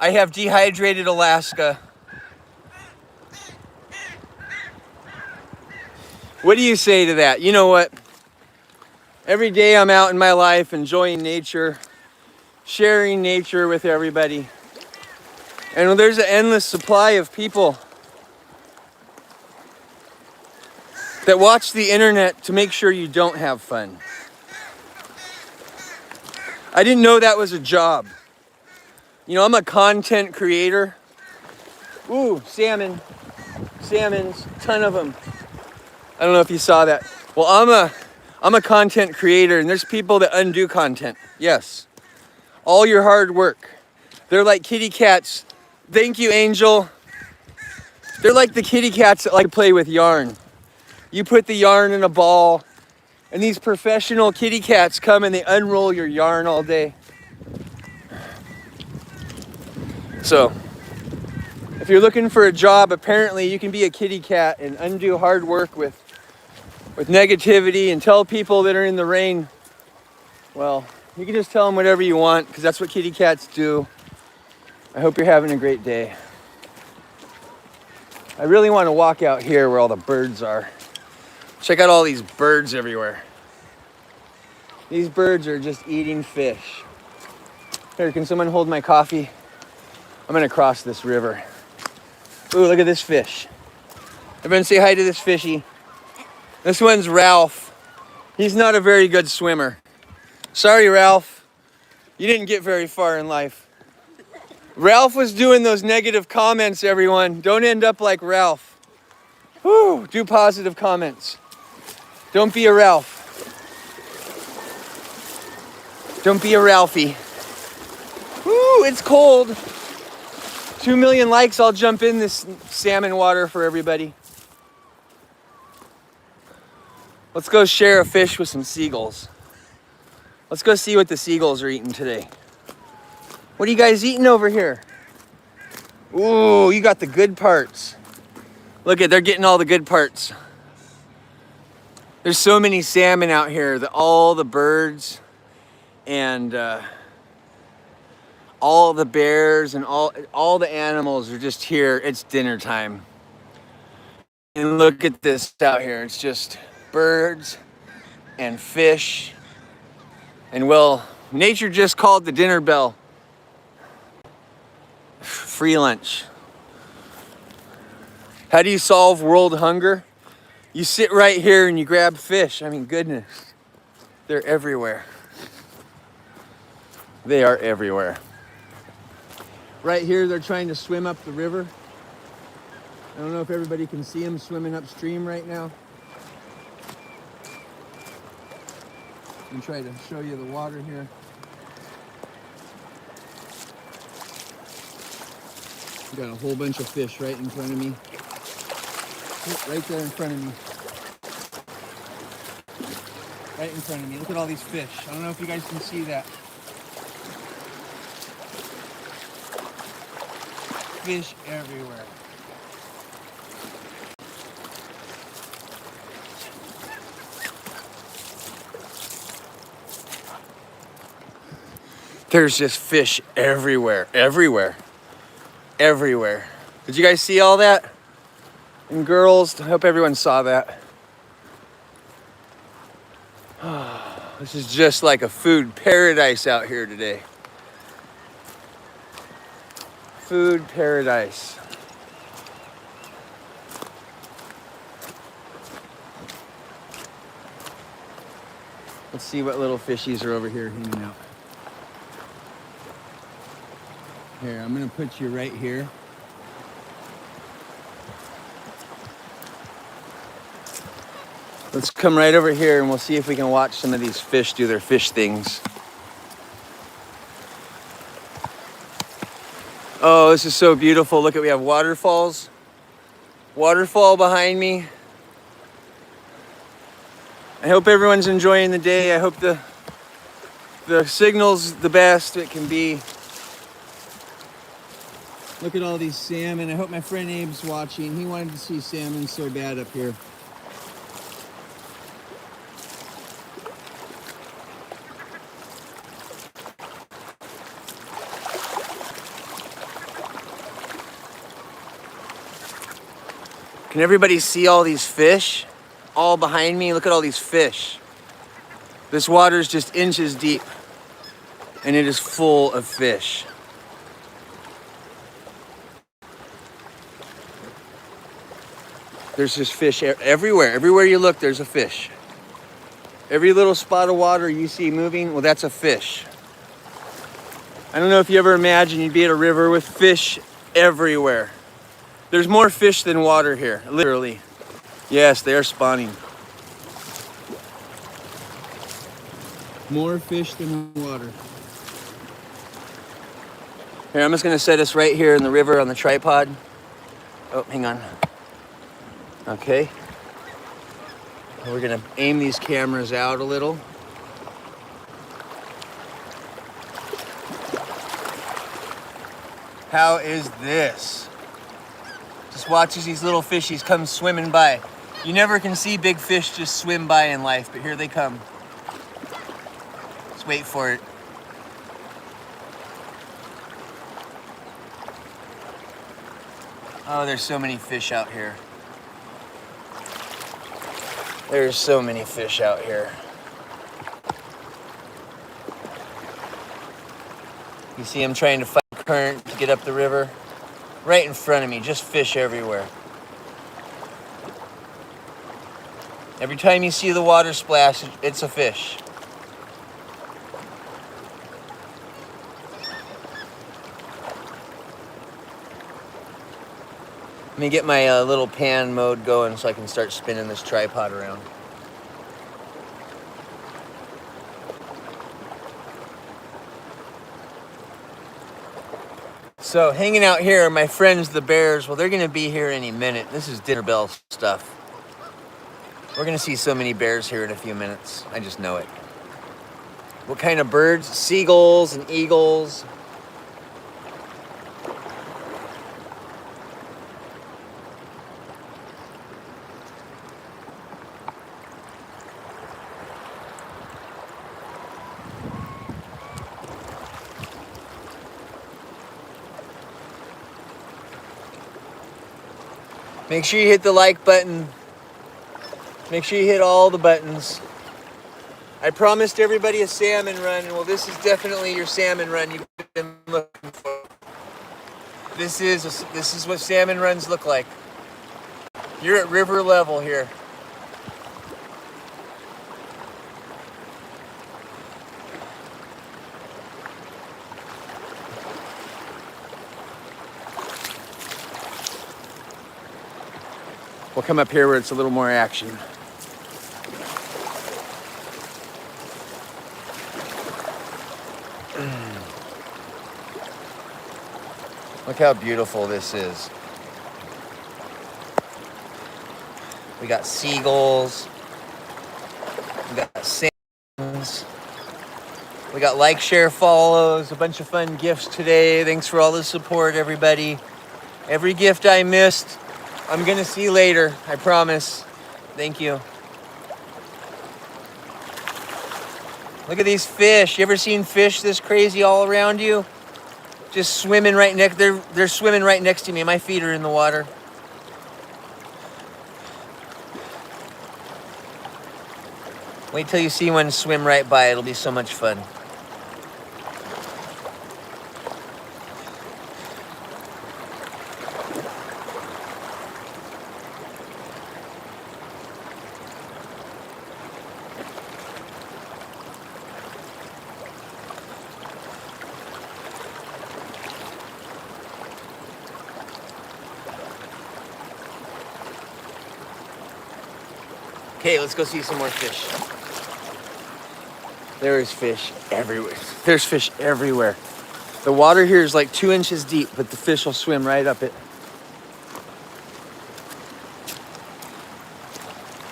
have dehydrated Alaska. What do you say to that? You know what? Every day I'm out in my life enjoying nature, sharing nature with everybody. And there's an endless supply of people that watch the internet to make sure you don't have fun. I didn't know that was a job. You know, I'm a content creator. Ooh, salmon. Salmons, ton of them. I don't know if you saw that. Well, I'm a content creator, and there's people that undo content. Yes. All your hard work. They're like kitty cats. Thank you, Angel. They're like the kitty cats that like to play with yarn. You put the yarn in a ball, and these professional kitty cats come and they unroll your yarn all day. So, if you're looking for a job, apparently you can be a kitty cat and undo hard work with negativity and tell people that are in the rain, well, you can just tell them whatever you want because that's what kitty cats do. I hope you're having a great day. I really want to walk out here where all the birds are. Check out all these birds everywhere. These birds are just eating fish. Here, can someone hold my coffee? I'm gonna cross this river. Ooh, look at this fish. Everyone say hi to this fishy. This one's Ralph. He's not a very good swimmer. Sorry, Ralph. You didn't get very far in life. Ralph was doing those negative comments, everyone. Don't end up like Ralph. Whew, do positive comments. Don't be a Ralph. Don't be a Ralphie. Woo, it's cold. 2 million likes, I'll jump in this salmon water for everybody. Let's go share a fish with some seagulls. Let's go see what the seagulls are eating today. What are you guys eating over here? Ooh, you got the good parts. Look at, they're getting all the good parts. There's so many salmon out here that all the birds and all the bears and all the animals are just here. It's dinner time. And look at this out here. It's just birds and fish. And well, nature just called the dinner bell. Free lunch. How do you solve world hunger? You sit right here and you grab fish. I mean, goodness. They're everywhere. They are everywhere. Right here, they're trying to swim up the river. I don't know if everybody can see them swimming upstream right now. I'm trying to show you the water here. Got a whole bunch of fish right in front of me. Right there in front of me. Right in front of me. Look at all these fish. I don't know if you guys can see that. Fish everywhere. There's just fish everywhere, everywhere, everywhere. Did you guys see all that? And girls, I hope everyone saw that. This is just like a food paradise out here today. Food paradise. Let's see what little fishies are over here hanging out. Here, I'm gonna put you right here. Let's come right over here and we'll see if we can watch some of these fish do their fish things. Oh, this is so beautiful. Look at, we have waterfalls. Waterfall behind me. I hope everyone's enjoying the day. I hope the signal's the best it can be. Look at all these salmon. I hope my friend Abe's watching. He wanted to see salmon so bad up here. Can everybody see all these fish? All behind me, look at all these fish. This water is just inches deep and it is full of fish. There's just fish everywhere. Everywhere you look, there's a fish. Every little spot of water you see moving, well, that's a fish. I don't know if you ever imagined you'd be at a river with fish everywhere. There's more fish than water here, literally. Yes, they are spawning. More fish than water. Here, I'm just gonna set us right here in the river on the tripod. Oh, hang on. Okay. We're gonna aim these cameras out a little. How is this? Just watch as these little fishies come swimming by. You never can see big fish just swim by in life, but here they come. Let's wait for it. Oh, there's so many fish out here. There's so many fish out here. You see them trying to fight the current to get up the river? Right in front of me, just fish everywhere. Every time you see the water splash, it's a fish. Let me get my little pan mode going so I can start spinning this tripod around. So hanging out here, my friends, the bears, well, they're gonna be here any minute. This is dinner bell stuff. We're gonna see so many bears here in a few minutes. I just know it. What kind of birds? Seagulls and eagles. Make sure you hit the like button. Make sure you hit all the buttons. I promised everybody a salmon run, and well, this is definitely your salmon run you've been looking for. This is what salmon runs look like. You're at river level here. We'll come up here where it's a little more action. Look how beautiful this is. We got seagulls. We got salmons. We got like, share, follows, a bunch of fun gifts today. Thanks for all the support, everybody. Every gift I missed, I'm gonna see later, I promise. Thank you. Look at these fish. You ever seen fish this crazy all around you? Just swimming right next. They're swimming right next to me. My feet are in the water. Wait till you see one swim right by. It'll be so much fun. Okay, let's go see some more fish. There's fish everywhere. There's fish everywhere. The water here is like 2 inches deep, but the fish will swim right up it.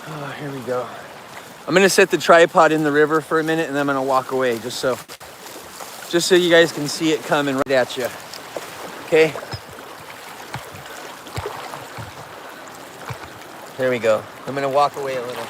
Oh, here we go. I'm gonna set the tripod in the river for a minute and then I'm gonna walk away just so you guys can see it coming right at you. Okay? There we go. I'm gonna walk away a little.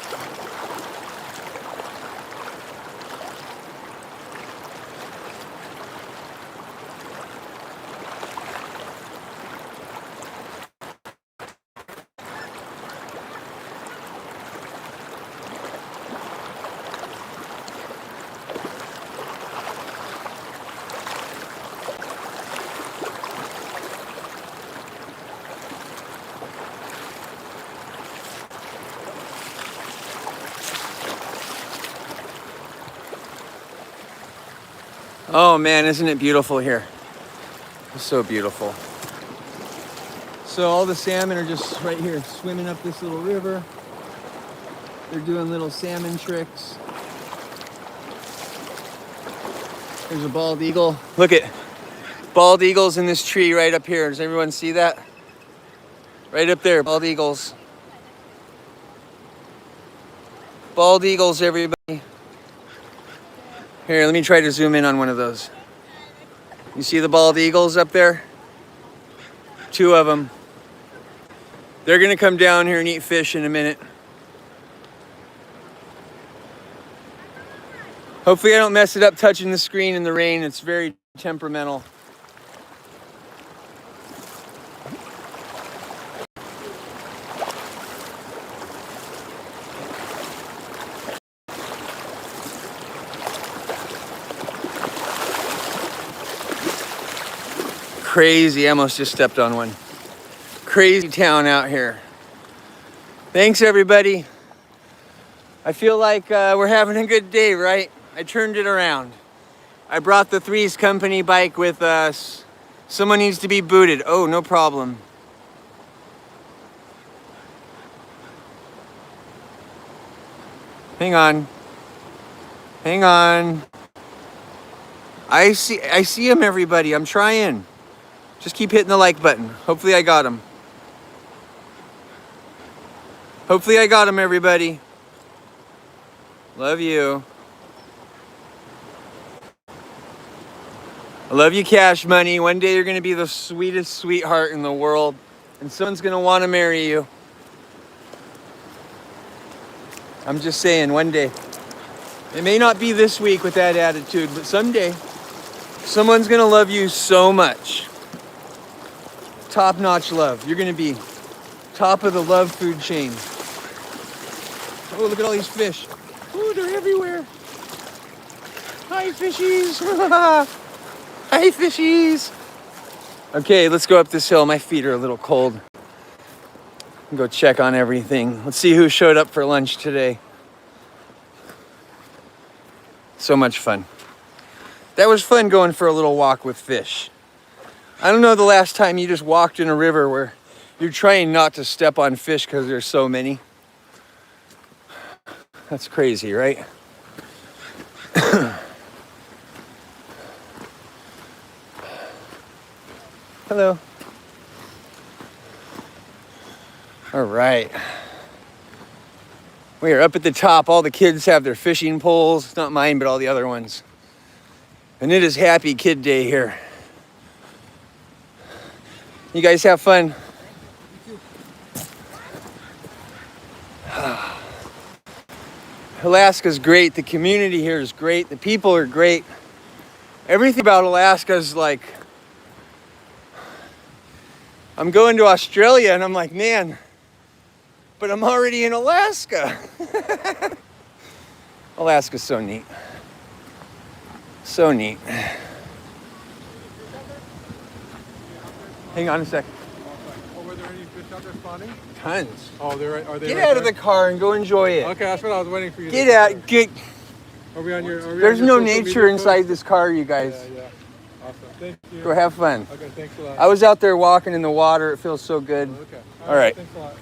Oh man, isn't it beautiful here? It's so beautiful. So all the salmon are just right here swimming up this little river. They're doing little salmon tricks. There's a bald eagle. Look at bald eagles in this tree right up here. Does everyone see that? Right up there, bald eagles. Bald eagles, everybody. Here, let me try to zoom in on one of those. You see the bald eagles up there? 2 of them. They're gonna come down here and eat fish in a minute. Hopefully I don't mess it up touching the screen in the rain. It's very temperamental. Crazy, I almost just stepped on one. Crazy town out here. Thanks everybody. I feel like we're having a good day, right? I turned it around. I brought the Threes Company bike with us. Someone needs to be booted. Oh, no problem. Hang on. Hang on. I see him, everybody. I'm trying. Just keep hitting the like button. Hopefully I got him. Hopefully I got him, everybody. Love you. I love you, Cash Money. One day you're going to be the sweetest sweetheart in the world. And someone's going to want to marry you. I'm just saying, one day. It may not be this week with that attitude, but someday someone's going to love you so much. Top-notch love. You're going to be top of the love food chain. Oh, look at all these fish. Oh, they're everywhere. Hi, fishies. Hi, fishies. Okay, let's go up this hill. My feet are a little cold. Go check on everything. Let's see who showed up for lunch today. So much fun. That was fun going for a little walk with fish. I don't know the last time you just walked in a river where you're trying not to step on fish because there's so many. That's crazy, right? Hello. All right. We are up at the top. All the kids have their fishing poles. Not mine, but all the other ones. And it is Happy Kid Day here. You guys have fun. Alaska's great. The community here is great. The people are great. Everything about Alaska is like, I'm going to Australia and I'm like, man, but I'm already in Alaska. Alaska's so neat. So neat. Hang on a second. Oh, were there any fish out there spawning? Tons. Oh, are they Get right out of there? the car and go enjoy it. Okay, that's what I was waiting for you Get to out. Get. Are we on your There's no social nature media inside post? this car, you guys. Yeah. Awesome. Thank you. Go have fun. Okay, thanks a lot. I was out there walking in the water. It feels so good. Okay. All right. Thanks a lot.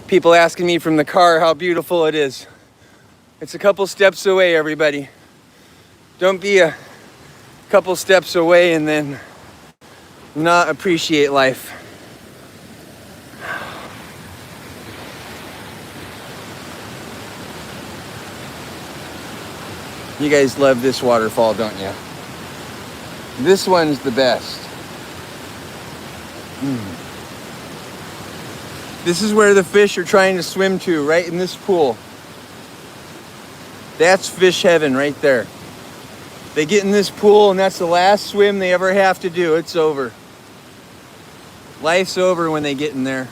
People asking me from the car how beautiful it is. It's a couple steps away, everybody. Don't be a couple steps away and then not appreciate life. You guys love this waterfall, don't you? This one's the best. This is where the fish are trying to swim to, right in this pool. That's fish heaven right there. They get in this pool and that's the last swim they ever have to do. It's over. Life's over when they get in there.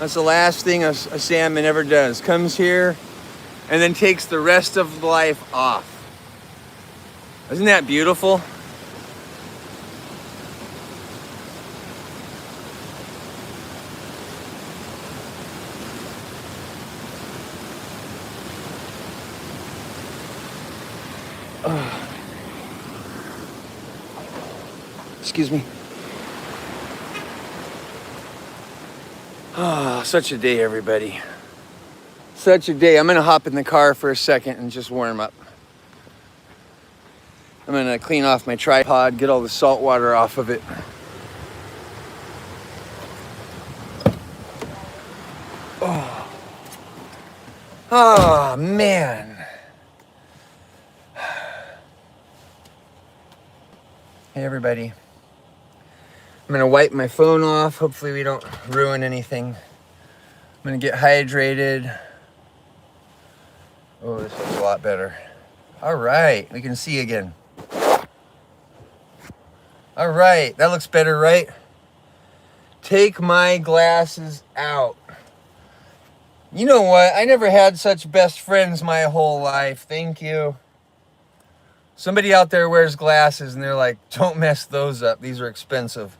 That's the last thing a salmon ever does. Comes here and then takes the rest of life off. Isn't that beautiful? Excuse me. Oh, such a day, everybody. Such a day. I'm gonna hop in the car for a second and just warm up. I'm gonna clean off my tripod, get all the salt water off of it. Oh man. Hey everybody. I'm gonna wipe my phone off. Hopefully we don't ruin anything. I'm gonna get hydrated. Oh, this looks a lot better. All right, we can see again. All right, that looks better, right? Take my glasses out. You know what? I never had such best friends my whole life. Thank you. Somebody out there wears glasses and they're like, don't mess those up. These are expensive.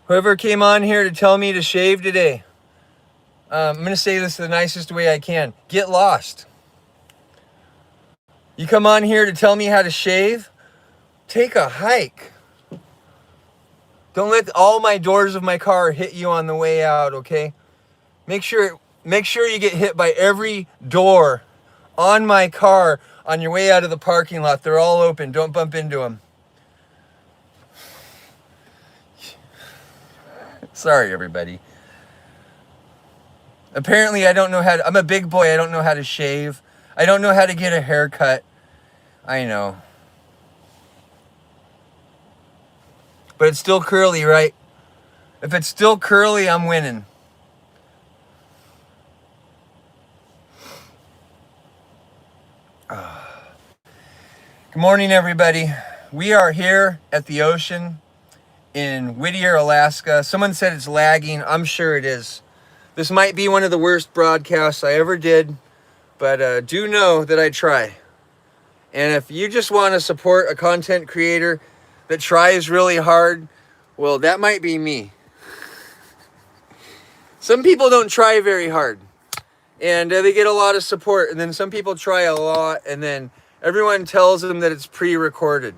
Whoever came on here to tell me to shave today, I'm going to say this the nicest way I can. Get lost. You come on here to tell me how to shave? Take a hike. Don't let all my doors of my car hit you on the way out, okay? Make sure you get hit by every door on my car on your way out of the parking lot. They're all open. Don't bump into them. Sorry, everybody. Apparently, I don't know how to... I'm a big boy. I don't know how to shave. I don't know how to get a haircut. I know. But it's still curly, right? If it's still curly, I'm winning. Good morning, everybody. We are here at the ocean in Whittier, Alaska. Someone said it's lagging. I'm sure it is. This might be one of the worst broadcasts I ever did, but do know that I try. And if you just want to support a content creator that tries really hard, well, that might be me. Some people don't try very hard, and they get a lot of support, and then some people try a lot, and then everyone tells them that it's pre-recorded.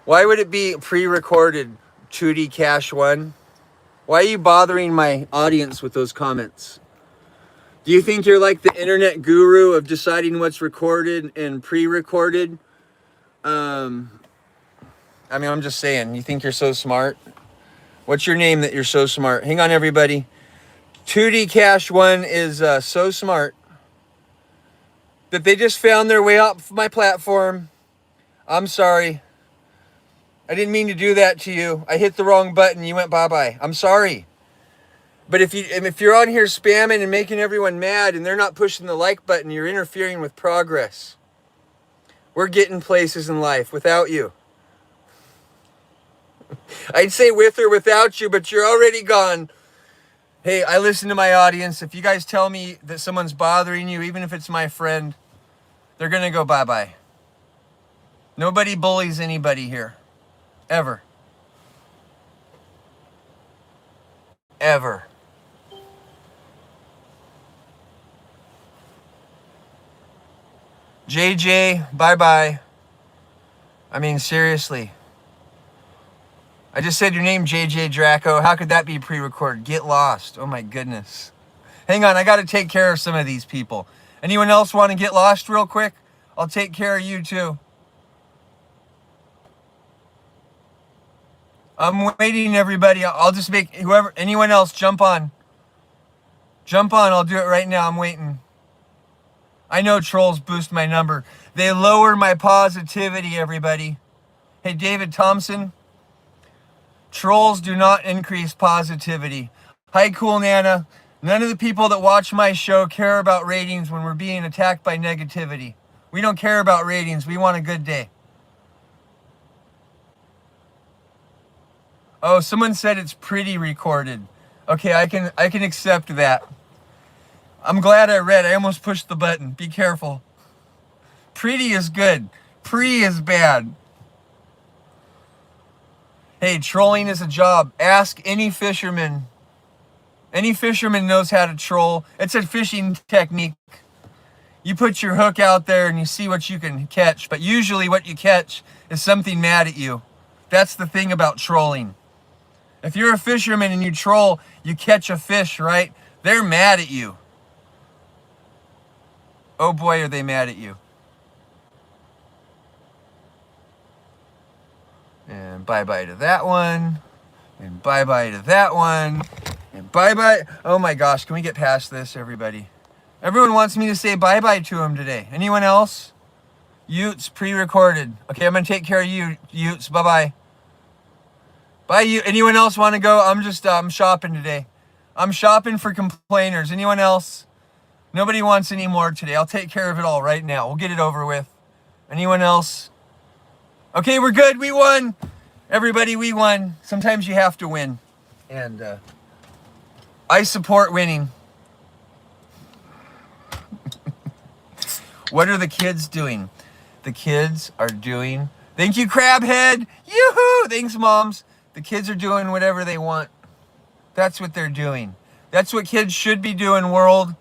Why would it be pre-recorded, 2D Cash 1? Why are you bothering my audience with those comments? Do you think you're like the internet guru of deciding what's recorded and pre-recorded? I mean, I'm just saying, you think you're so smart? What's your name that you're so smart? Hang on, everybody. 2D Cash 1 is so smart that they just found their way up my platform. I'm sorry. I didn't mean to do that to you. I hit the wrong button. You went bye-bye. I'm sorry. But if you're on here spamming and making everyone mad and they're not pushing the like button, you're interfering with progress. We're getting places in life without you. I'd say with or without you, but you're already gone. Hey, I listen to my audience. If you guys tell me that someone's bothering you, even if it's my friend, they're going to go bye-bye. Nobody bullies anybody here. Ever. Ever. JJ, bye-bye. I mean, seriously. I just said your name, JJ Draco. How could that be pre-recorded? Get lost. Oh my goodness. Hang on, I got to take care of some of these people. Anyone else want to get lost real quick? I'll take care of you too. I'm waiting, everybody. I'll just make anyone else jump on. Jump on, I'll do it right now. I'm waiting. I know trolls boost my number. They lower my positivity, everybody. Hey, David Thompson. Trolls do not increase positivity. Hi, Cool Nana. None of the people that watch my show care about ratings when we're being attacked by negativity. We don't care about ratings. We want a good day. Oh, someone said it's pretty recorded. Okay, I can accept that. I'm glad I read. I almost pushed the button. Be careful. Pretty is good. Pre is bad. Hey, trolling is a job. Ask any fisherman. Any fisherman knows how to troll. It's a fishing technique. You put your hook out there and you see what you can catch. But usually what you catch is something mad at you. That's the thing about trolling. If you're a fisherman and you troll, you catch a fish, right? They're mad at you. Oh boy, are they mad at you. And bye-bye to that one. And bye-bye to that one. And bye-bye. Oh my gosh, can we get past this, everybody? Everyone wants me to say bye-bye to him today. Anyone else? Utes, pre-recorded. Okay, I'm going to take care of you, Utes. Bye-bye. Bye, you. Anyone else want to go? I'm shopping today. I'm shopping for complainers. Anyone else? Nobody wants any more today. I'll take care of it all right now. We'll get it over with. Anyone else? Okay, we're good. We won. Everybody, we won. Sometimes you have to win. And I support winning. What are the kids doing? The kids are doing... Thank you, Crabhead. Yoo-hoo! Thanks, moms. The kids are doing whatever they want. That's what they're doing. That's what kids should be doing, world.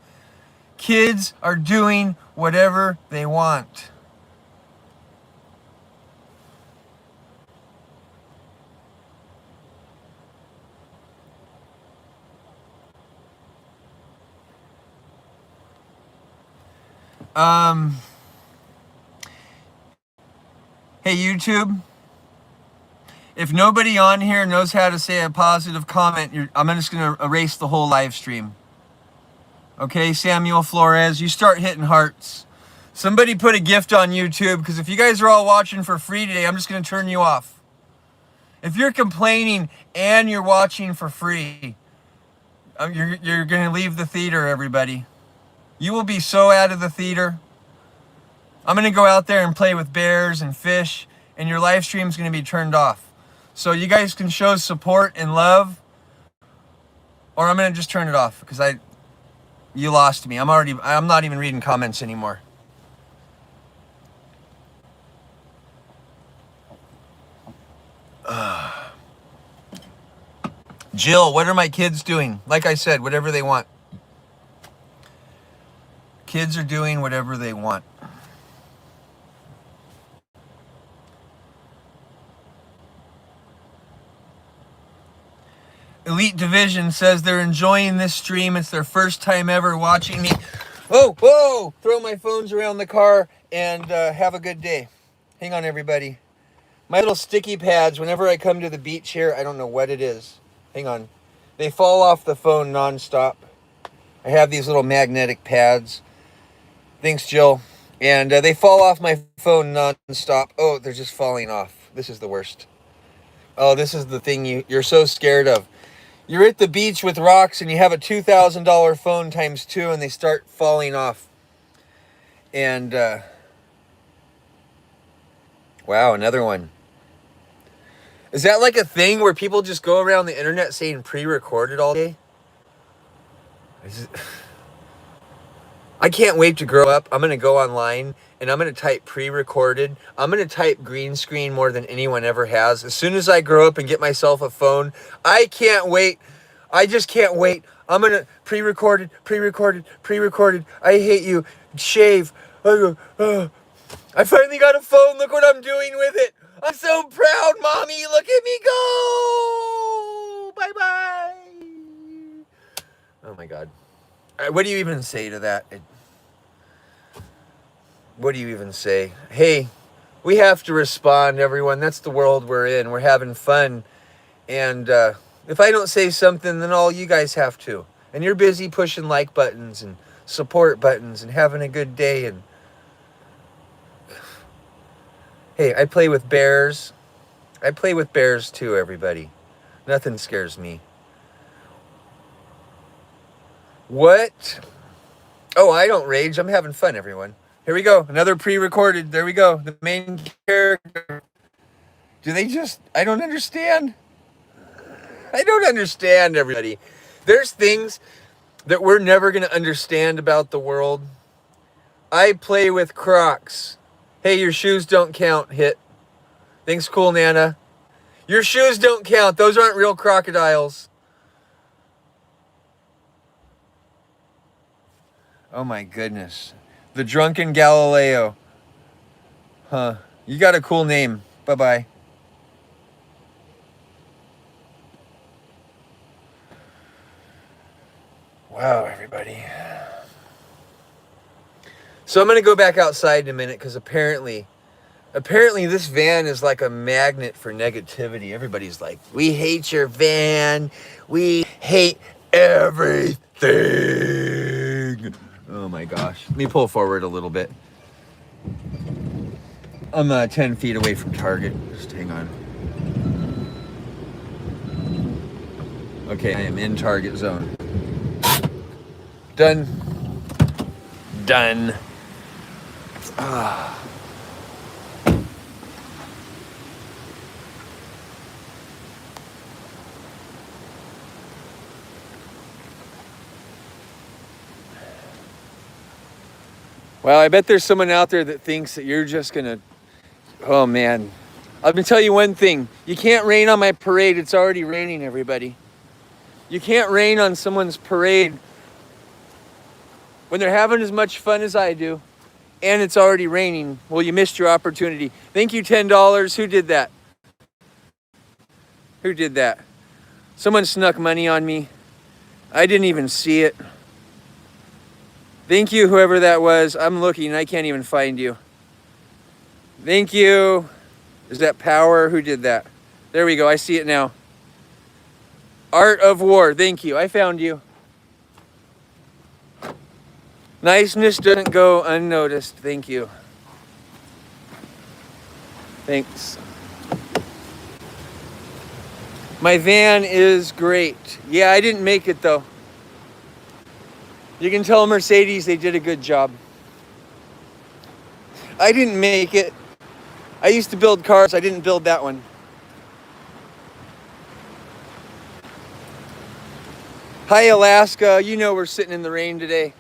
Kids are doing whatever they want. Hey, YouTube. If nobody on here knows how to say a positive comment, I'm just going to erase the whole live stream. Okay, Samuel Flores, you start hitting hearts. Somebody put a gift on YouTube, because if you guys are all watching for free today, I'm just going to turn you off. If you're complaining and you're watching for free, you're going to leave the theater, everybody. You will be so out of the theater. I'm going to go out there and play with bears and fish, and your live stream is going to be turned off. So you guys can show support and love, or I'm going to just turn it off, because you lost me. I'm not even reading comments anymore. Jill, what are my kids doing? Like I said, whatever they want. Kids are doing whatever they want. Elite Division says they're enjoying this stream. It's their first time ever watching me. Oh, whoa! Throw my phones around the car and have a good day. Hang on, everybody. My little sticky pads, whenever I come to the beach here, I don't know what it is. Hang on. They fall off the phone nonstop. I have these little magnetic pads. Thanks, Jill. And they fall off my phone nonstop. Oh, they're just falling off. This is the worst. Oh, this is the thing you're so scared of. You're at the beach with rocks and you have a $2,000 phone times 2 and they start falling off. And, wow, another one. Is that like a thing where people just go around the internet saying pre-recorded all day? I can't wait to grow up. I'm going to go online and I'm going to type pre-recorded. I'm going to type green screen more than anyone ever has. As soon as I grow up and get myself a phone, I can't wait. I just can't wait. I'm going to pre-recorded. I hate you. Shave. I finally got a phone. Look what I'm doing with it. I'm so proud, Mommy. Look at me go. Bye-bye. Oh, my God. What do you even say to that? What do you even say? Hey, we have to respond, everyone. That's the world we're in. We're having fun. And if I don't say something, then all you guys have to. And you're busy pushing like buttons and support buttons and having a good day. And hey, I play with bears. I play with bears too, everybody. Nothing scares me. What? Oh, I don't rage. I'm having fun, everyone. Here we go. Another pre-recorded. There we go. The main character. Do they just... I don't understand. I don't understand, everybody. There's things that we're never going to understand about the world. I play with Crocs. Hey, your shoes don't count, hit. Thanks, cool Nana. Your shoes don't count. Those aren't real crocodiles. Oh my goodness. The Drunken Galileo. Huh. You got a cool name. Bye-bye. Wow, everybody. So I'm going to go back outside in a minute because apparently this van is like a magnet for negativity. Everybody's like, we hate your van. We hate everything. Oh my gosh. Let me pull forward a little bit. I'm 10 feet away from Target. Just hang on. Okay, I am in Target zone. Done. Done. Ah. Well, I bet there's someone out there that thinks that you're just gonna... Oh, man. Let me tell you one thing. You can't rain on my parade. It's already raining, everybody. You can't rain on someone's parade when they're having as much fun as I do, and it's already raining. Well, you missed your opportunity. Thank you, $10. Who did that? Who did that? Someone snuck money on me. I didn't even see it. Thank you, whoever that was. I'm looking and I can't even find you. Thank you. Is that Power? Who did that? There we go. I see it now. Art of War. Thank you. I found you. Niceness doesn't go unnoticed. Thank you. Thanks. My van is great. Yeah, I didn't make it though. You can tell Mercedes they did a good job. I didn't make it. I used to build cars. I didn't build that one. Hi, Alaska. You know we're sitting in the rain today.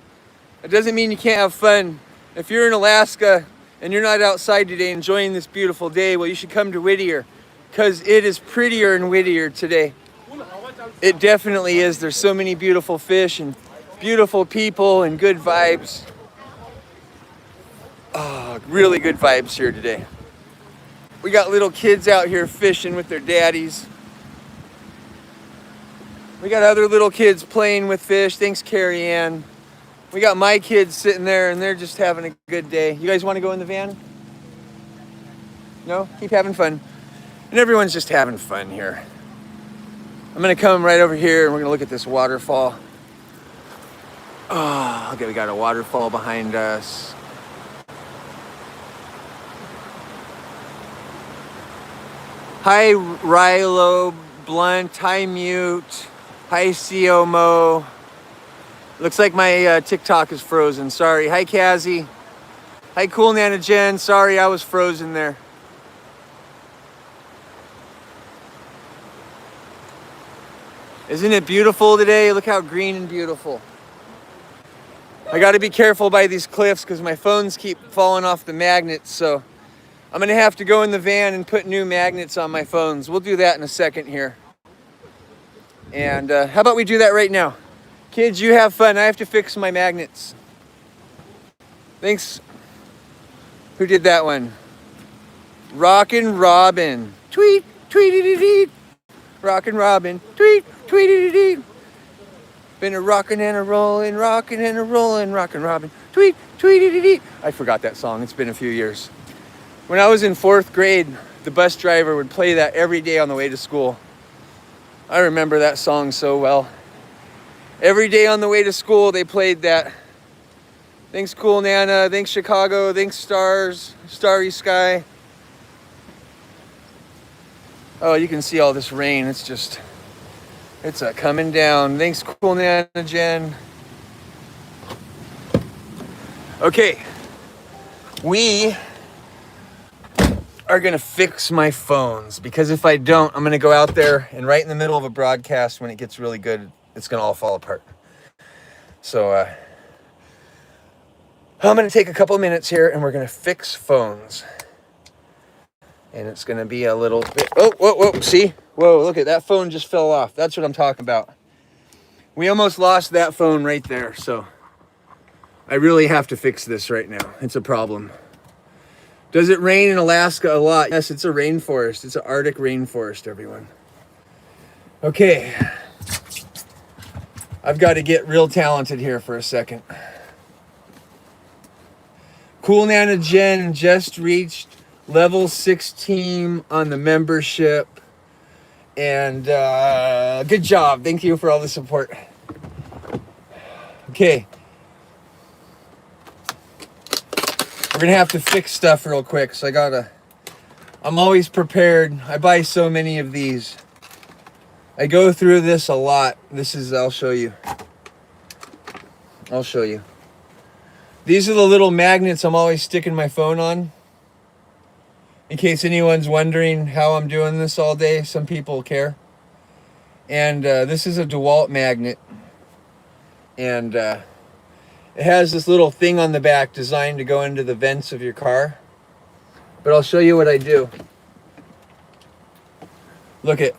It doesn't mean you can't have fun. If you're in Alaska and you're not outside today enjoying this beautiful day, well, you should come to Whittier because it is prettier in Whittier today. It definitely is. There's so many beautiful fish and beautiful people and good vibes. Oh, really good vibes here today. We got little kids out here fishing with their daddies. We got other little kids playing with fish. Thanks, Carrie Ann. We got my kids sitting there and they're just having a good day. You guys want to go in the van? No? Keep having fun. And everyone's just having fun here. I'm going to come right over here and we're going to look at this waterfall. Oh, okay, we got a waterfall behind us. Hi, Rilo Blunt. Hi, Mute. Hi, Ciomo. Looks like my TikTok is frozen. Sorry. Hi, Kazi. Hi, Cool Nana Jen. Sorry, I was frozen there. Isn't it beautiful today? Look how green and beautiful. I got to be careful by these cliffs because my phones keep falling off the magnets. So I'm going to have to go in the van and put new magnets on my phones. We'll do that in a second here. And how about we do that right now? Kids, you have fun. I have to fix my magnets. Thanks. Who did that one? Rockin' Robin. Tweet, tweety-dee-dee. Rockin' Robin. Tweet, tweety-dee-dee. Been a rockin' and a rollin', rockin' and a rollin', rockin' Robin. Tweet, tweety-dee-dee. I forgot that song. It's been a few years. When I was in 4th grade, the bus driver would play that every day on the way to school. I remember that song so well. Every day on the way to school, they played that. Thanks, Cool Nana. Thanks, Chicago. Thanks, Stars. Starry Sky. Oh, you can see all this rain. It's coming down. Thanks, Cool Nana Jen. Okay. We are going to fix my phones because if I don't, I'm going to go out there and right in the middle of a broadcast when it gets really good, it's going to all fall apart. So I'm going to take a couple minutes here and we're going to fix phones. And it's going to be a little bit... Oh, whoa, whoa, see? Whoa, look at that phone just fell off. That's what I'm talking about. We almost lost that phone right there. So I really have to fix this right now. It's a problem. Does it rain in Alaska a lot? Yes, it's a rainforest. It's an Arctic rainforest, everyone. Okay. I've got to get real talented here for a second. Cool Nana Jen just reached level 16 on the membership. And good job. Thank you for all the support. Okay. We're going to have to fix stuff real quick. So I'm always prepared. I buy so many of these. I go through this a lot. I'll show you. These are the little magnets I'm always sticking my phone on. In case anyone's wondering how I'm doing this all day, some people care. And this is a DeWalt magnet. And it has this little thing on the back designed to go into the vents of your car. But I'll show you what I do. Look at.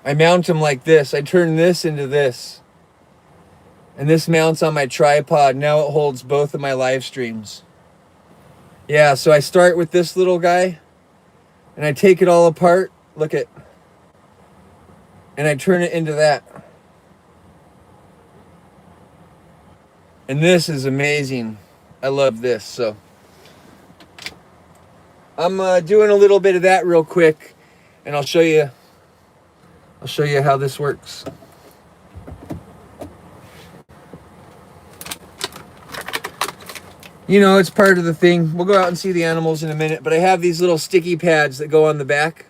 I mount them like this. I turn this into this. And this mounts on my tripod. Now it holds both of my live streams. Yeah, so I start with this little guy. And I take it all apart. Look at. And I turn it into that. And this is amazing. I love this. So I'm doing a little bit of that real quick. And I'll show you how this works. You know, it's part of the thing. We'll go out and see the animals in a minute, but I have these little sticky pads that go on the back.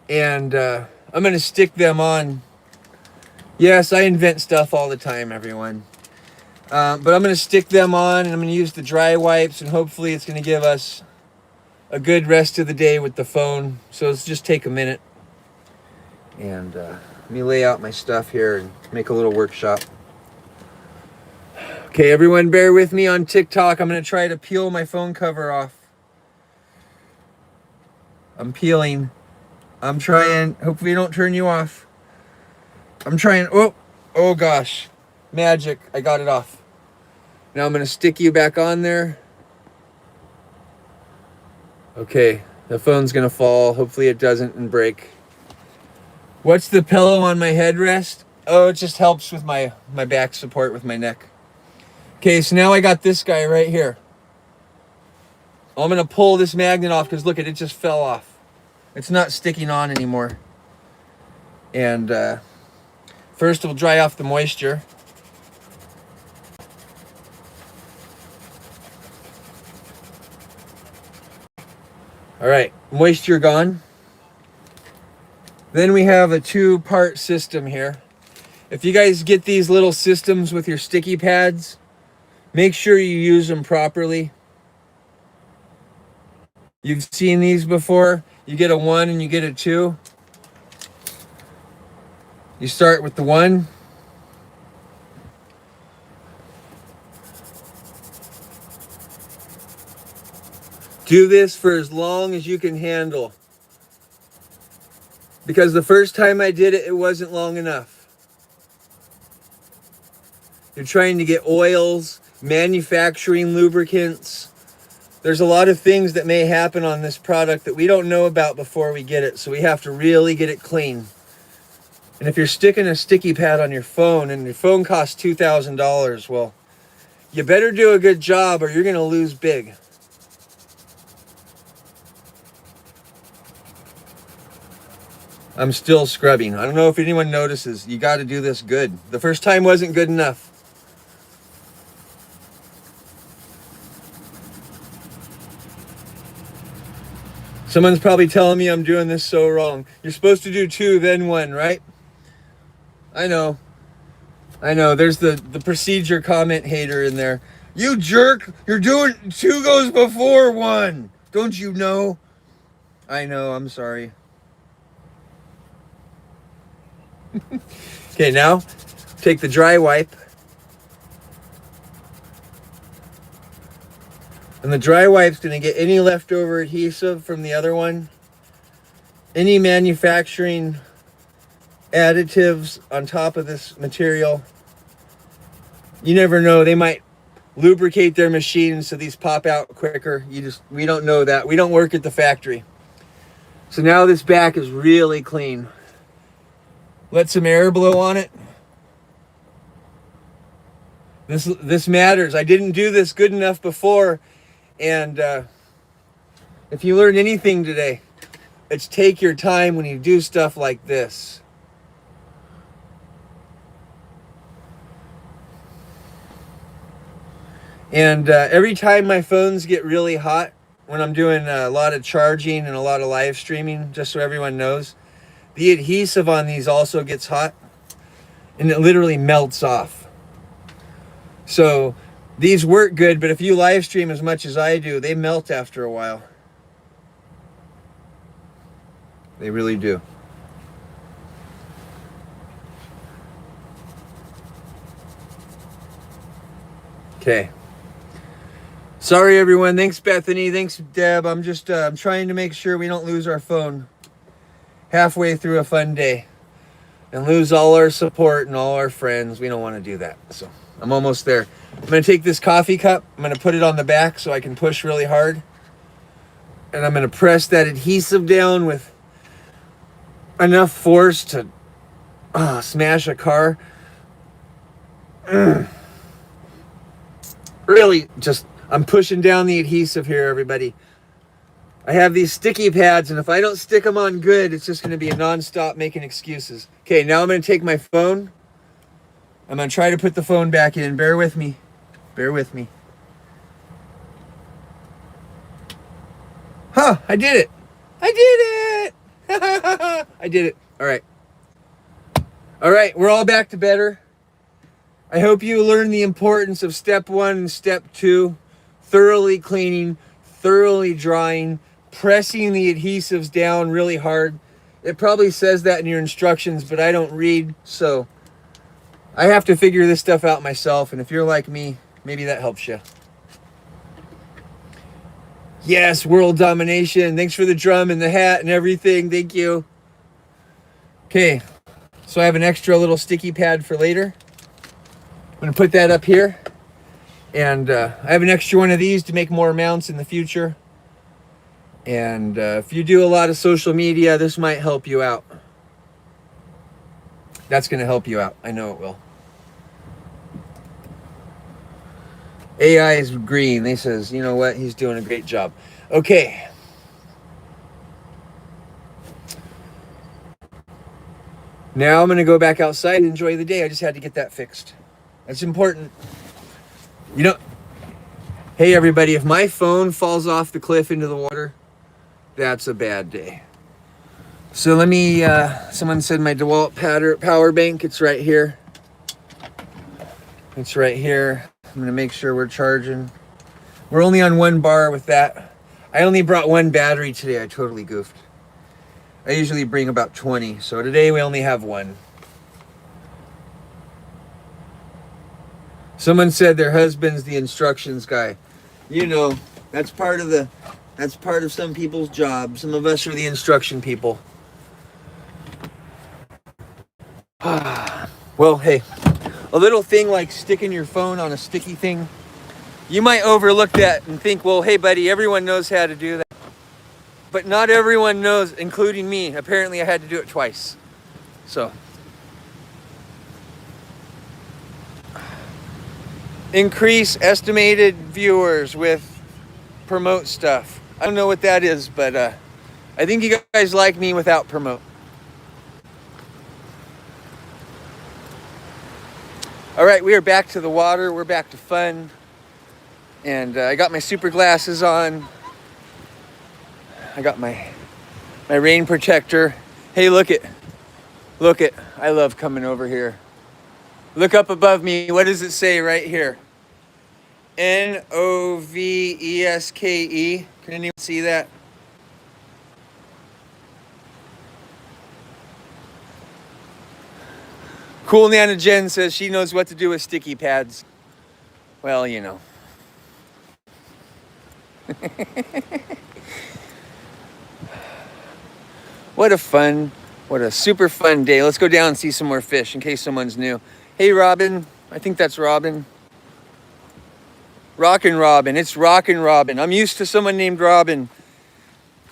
And I'm going to stick them on. Yes, I invent stuff all the time, everyone. But I'm going to stick them on, and I'm going to use the dry wipes, and hopefully it's going to give us a good rest of the day with the phone. So let's just take a minute. And let me lay out my stuff here and make a little workshop. Okay, everyone bear with me on TikTok. I'm going to try to peel my phone cover off. I'm peeling. I'm trying. Hopefully I don't turn you off. I'm trying. Oh gosh. Magic. I got it off. Now I'm going to stick you back on there. Okay, the phone's going to fall. Hopefully it doesn't and break. What's the pillow on my headrest? Oh, it just helps with my back support with my neck. Okay, so now I got this guy right here. I'm going to pull this magnet off because look, it just fell off. It's not sticking on anymore. And first we'll dry off the moisture. All right, moisture gone. Then we have a 2-part system here. If you guys get these little systems with your sticky pads, make sure you use them properly. You've seen these before. You get a 1 and you get a 2. You start with the 1. Do this for as long as you can handle. Because the first time I did it, it wasn't long enough. You're trying to get oils, manufacturing lubricants. There's a lot of things that may happen on this product that we don't know about before we get it, so we have to really get it clean. And if you're sticking a sticky pad on your phone and your phone costs $2,000, well, you better do a good job or you're going to lose big. I'm still scrubbing. I don't know if anyone notices. You got to do this good. The first time wasn't good enough. Someone's probably telling me I'm doing this so wrong. You're supposed to do 2, then 1, right? I know. There's the procedure comment hater in there. You jerk! You're doing 2 goes before 1. Don't you know? I know. I'm sorry. Okay, now take the dry wipe. And the dry wipe's going to get any leftover adhesive from the other one, any manufacturing additives on top of this material. You never know, they might lubricate their machines so these pop out quicker. We don't know that. We don't work at the factory. So now this back is really clean. Let some air blow on it. This matters. I didn't do this good enough before. And if you learn anything today, it's take your time when you do stuff like this. And every time my phones get really hot, when I'm doing a lot of charging and a lot of live streaming, just so everyone knows, the adhesive on these also gets hot and it literally melts off. So these work good, but if you live stream as much as I do, they melt after a while. They really do. Okay. Sorry, everyone. Thanks, Bethany. Thanks, Deb. I'm just I'm trying to make sure we don't lose our phone halfway through a fun day and lose all our support and all our friends. We don't want to do that. So I'm almost there. I'm going to take this coffee cup. I'm going to put it on the back so I can push really hard. And I'm going to press that adhesive down with enough force to smash a car. Really, just, I'm pushing down the adhesive here, everybody. I have these sticky pads, and if I don't stick them on good, it's just going to be a non-stop making excuses. Okay, now I'm going to take my phone. I'm going to try to put the phone back in. Bear with me. Bear with me. Huh, I did it. I did it. I did it. All right. All right, we're all back to better. I hope you learned the importance of step 1 and step 2. Thoroughly cleaning, thoroughly drying, pressing the adhesives down really hard. It probably says that in your instructions, but I don't read, so I have to figure this stuff out myself, and if you're like me, maybe that helps you. Yes, world domination. Thanks for the drum and the hat and everything. Thank you. Okay, so I have an extra little sticky pad for later. I'm going to put that up here. And I have an extra one of these to make more mounts in the future. And if you do a lot of social media, this might help you out. That's going to help you out. I know it will. AI is green. They says, you know what? He's doing a great job. Okay. Now I'm going to go back outside and enjoy the day. I just had to get that fixed. That's important. You know, hey everybody, if my phone falls off the cliff into the water, That's a bad day. So let me, someone said my DeWalt power bank, it's right here. It's right here. I'm gonna make sure we're charging. We're only on 1 bar with that. I only brought 1 battery today. I totally goofed. I usually bring about 20, so today we only have 1. Someone said their husband's the instructions guy. You know, that's part of some people's job. Some of us are the instruction people. Well, hey, a little thing like sticking your phone on a sticky thing, you might overlook that and think, well, hey, buddy, everyone knows how to do that. But not everyone knows, including me. Apparently, I had to do it twice. So, increase estimated viewers with promote stuff. I don't know what that is, but I think you guys like me without promote. All right, we are back to the water. We're back to fun. And I got my super glasses on. I got my rain protector. Hey, look it. I love coming over here. Look up above me. What does it say right here? NOVESKE. Can anyone see that? Cool Nana Jen says she knows what to do with sticky pads. Well, you know. What a super fun day. Let's go down and see some more fish in case someone's new. Hey, Robin. I think that's Robin. Rockin' Robin. It's Rockin' Robin. I'm used to someone named Robin.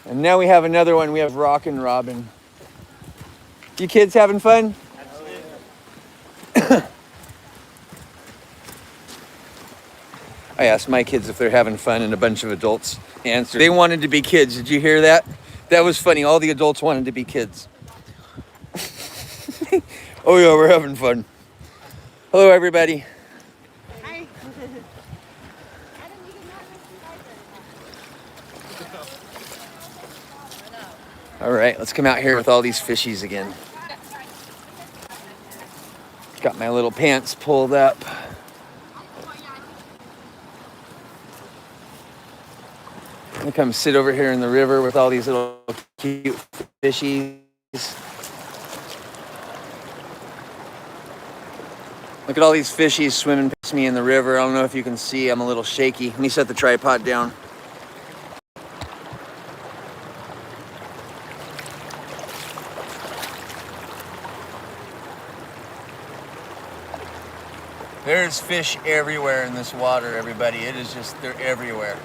And now we have another one. We have Rockin' Robin. You kids having fun? I asked my kids if they're having fun, and a bunch of adults answered. They wanted to be kids. Did you hear that? That was funny. All the adults wanted to be kids. Oh yeah, we're having fun. Hello, everybody. Hi. All right, let's come out here with all these fishies again. Got my little pants pulled up. I'm gonna come sit over here in the river with all these little cute fishies. Look at all these fishies swimming past me in the river. I don't know if you can see, I'm a little shaky. Let me set the tripod down. There's fish everywhere in this water, everybody. It is just, they're everywhere.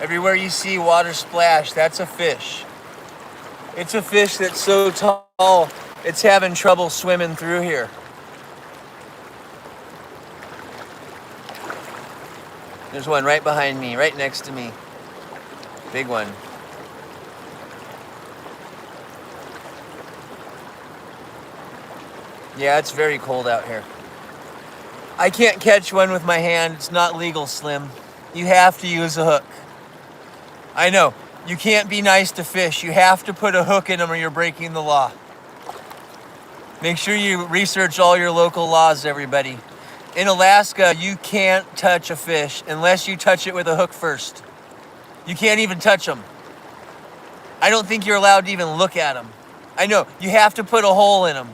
Everywhere you see water splash, that's a fish. It's a fish that's so tall, it's having trouble swimming through here. There's one right behind me, right next to me. Big one. Yeah, it's very cold out here. I can't catch one with my hand. It's not legal, Slim. You have to use a hook. I know. You can't be nice to fish. You have to put a hook in them or you're breaking the law. Make sure you research all your local laws, everybody. In Alaska, you can't touch a fish unless you touch it with a hook first. You can't even touch them. I don't think you're allowed to even look at them. I know. You have to put a hole in them.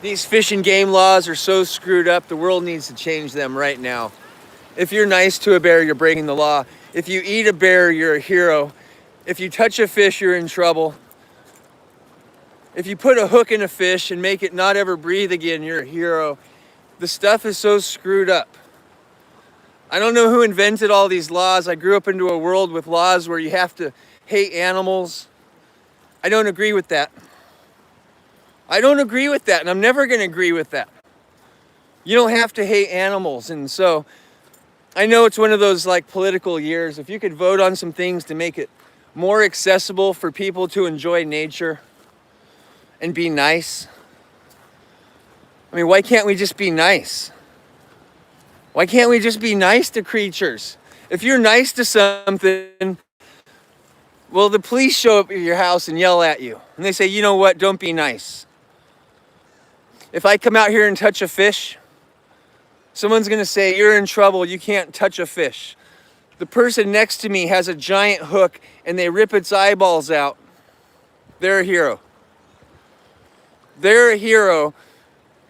These fish and game laws are so screwed up, the world needs to change them right now. If you're nice to a bear, you're breaking the law. If you eat a bear, you're a hero. If you touch a fish, you're in trouble. If you put a hook in a fish and make it not ever breathe again, you're a hero. The stuff is so screwed up. I don't know who invented all these laws. I grew up into a world with laws where you have to hate animals. I don't agree with that. I don't agree with that, and I'm never going to agree with that. You don't have to hate animals, and so I know it's one of those like political years. If you could vote on some things to make it more accessible for people to enjoy nature and be nice. I mean, why can't we just be nice? Why can't we just be nice to creatures? If you're nice to something, well, the police show up at your house and yell at you. And they say, you know what, don't be nice. If I come out here and touch a fish, someone's going to say, you're in trouble, you can't touch a fish. The person next to me has a giant hook and they rip its eyeballs out. They're a hero. They're a hero.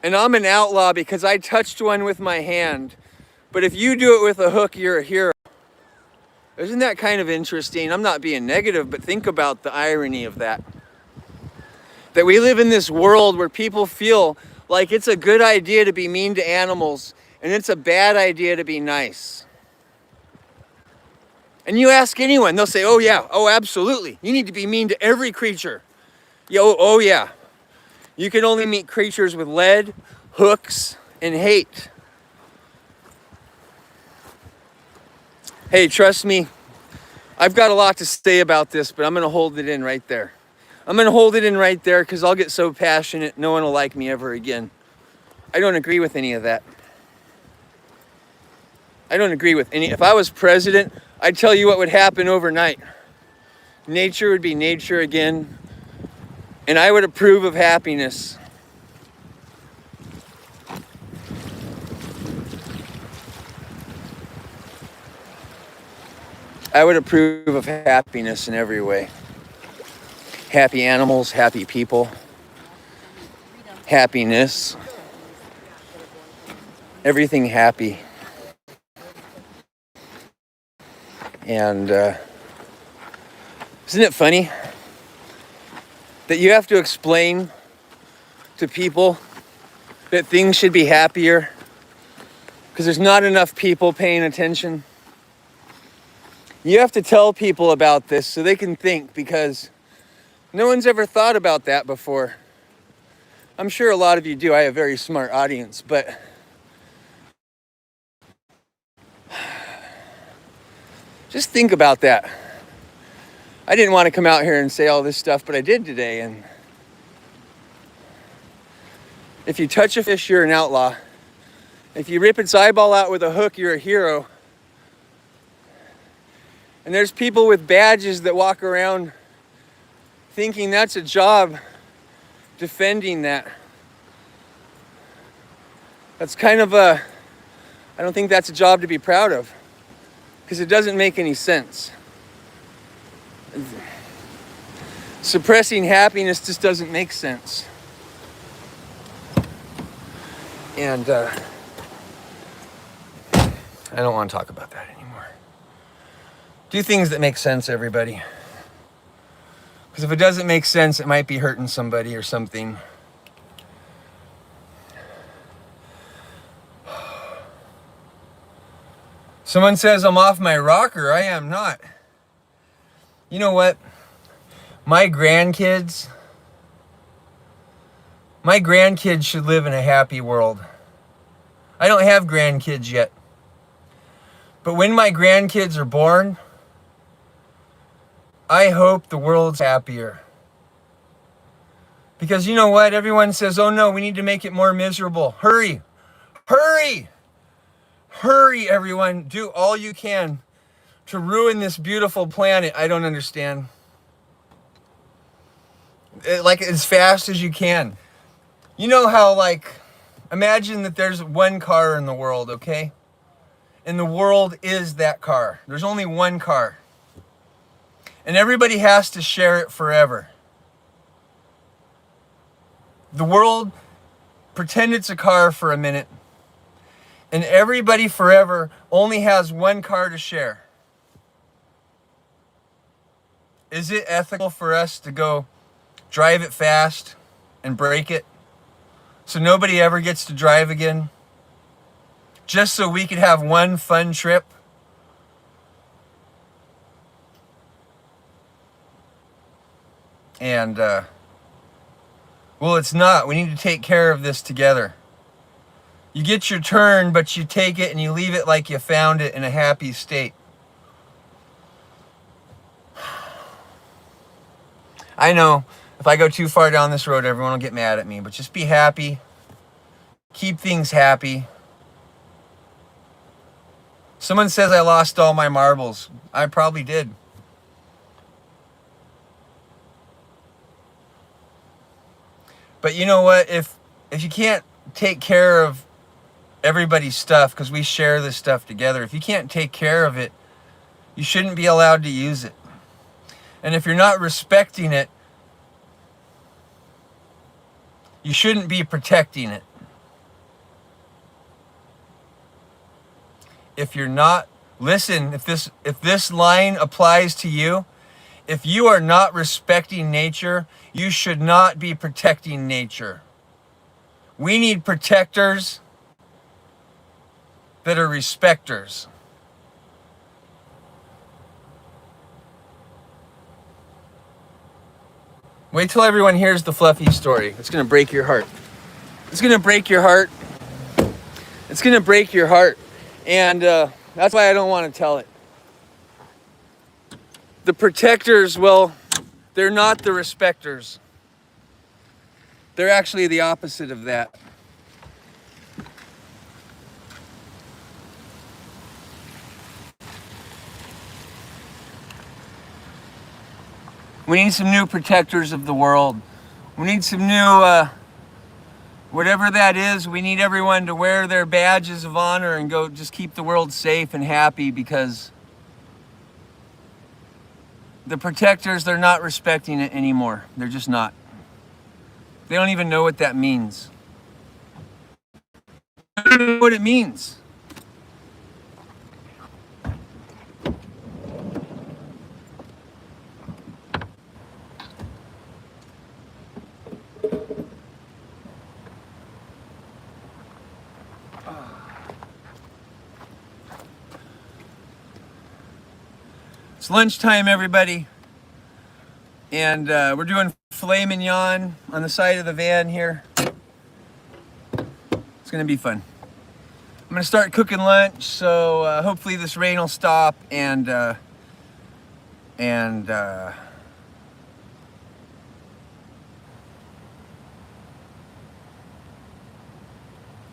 And I'm an outlaw because I touched one with my hand. But if you do it with a hook, you're a hero. Isn't that kind of interesting? I'm not being negative, but think about the irony of that. That we live in this world where people feel like it's a good idea to be mean to animals and it's a bad idea to be nice. And you ask anyone, they'll say, oh yeah, oh absolutely. You need to be mean to every creature. Oh yeah. You can only meet creatures with lead, hooks, and hate. Hey, trust me, I've got a lot to say about this, but I'm going to hold it in right there. I'm going to hold it in right there because I'll get so passionate, no one will like me ever again. I don't agree with any of that. I don't agree with any. If I was president, I'd tell you what would happen overnight. Nature would be nature again, and I would approve of happiness. I would approve of happiness in every way. Happy animals, happy people, happiness, everything happy. And isn't it funny that you have to explain to people that things should be happier because there's not enough people paying attention? You have to tell people about this so they can think, because no one's ever thought about that before. I'm sure a lot of you do. I have a very smart audience, but just think about that. I didn't want to come out here and say all this stuff, but I did today. And if you touch a fish, you're an outlaw. If you rip its eyeball out with a hook, you're a hero. And there's people with badges that walk around thinking that's a job, defending that. That's kind of I don't think that's a job to be proud of, because it doesn't make any sense. Suppressing happiness just doesn't make sense. And I don't want to talk about that anymore. Do things that make sense, everybody. Because if it doesn't make sense, it might be hurting somebody or something. Someone says I'm off my rocker. I am not. You know what? My grandkids should live in a happy world. I don't have grandkids yet. But when my grandkids are born, I hope the world's happier. Because you know what? Everyone says, oh no, we need to make it more miserable. Hurry! Hurry! Hurry, everyone. Do all you can to ruin this beautiful planet. I don't understand. Like, as fast as you can. You know how, like, imagine that there's one car in the world, okay? And the world is that car. There's only one car. And everybody has to share it forever. The world, pretend it's a car for a minute. And everybody forever only has one car to share. Is it ethical for us to go drive it fast and break it so nobody ever gets to drive again? Just so we could have one fun trip? And, well, it's not. We need to take care of this together. You get your turn, but you take it and you leave it like you found it in a happy state. I know, if I go too far down this road, everyone will get mad at me, but just be happy. Keep things happy. Someone says I lost all my marbles. I probably did. But you know what? If you can't take care of everybody's stuff, because we share this stuff together, if you can't take care of it, you shouldn't be allowed to use it. And if you're not respecting it, you shouldn't be protecting it. If you're not, listen, if this line applies to you, if you are not respecting nature, you should not be protecting nature. We need protectors that are respecters. Wait till everyone hears the Fluffy story. It's going to break your heart. It's going to break your heart. It's going to break your heart. And that's why I don't want to tell it. The protectors, well, they're not the respecters. They're actually the opposite of that. We need some new protectors of the world. We need some new, whatever that is, we need everyone to wear their badges of honor and go just keep the world safe and happy, because the protectors, they're not respecting it anymore. They're just not. They don't even know what that means. They don't know what it means. It's lunchtime, everybody, and we're doing filet mignon on the side of the van here. It's gonna be fun. I'm gonna start cooking lunch, so hopefully this rain will stop, and hey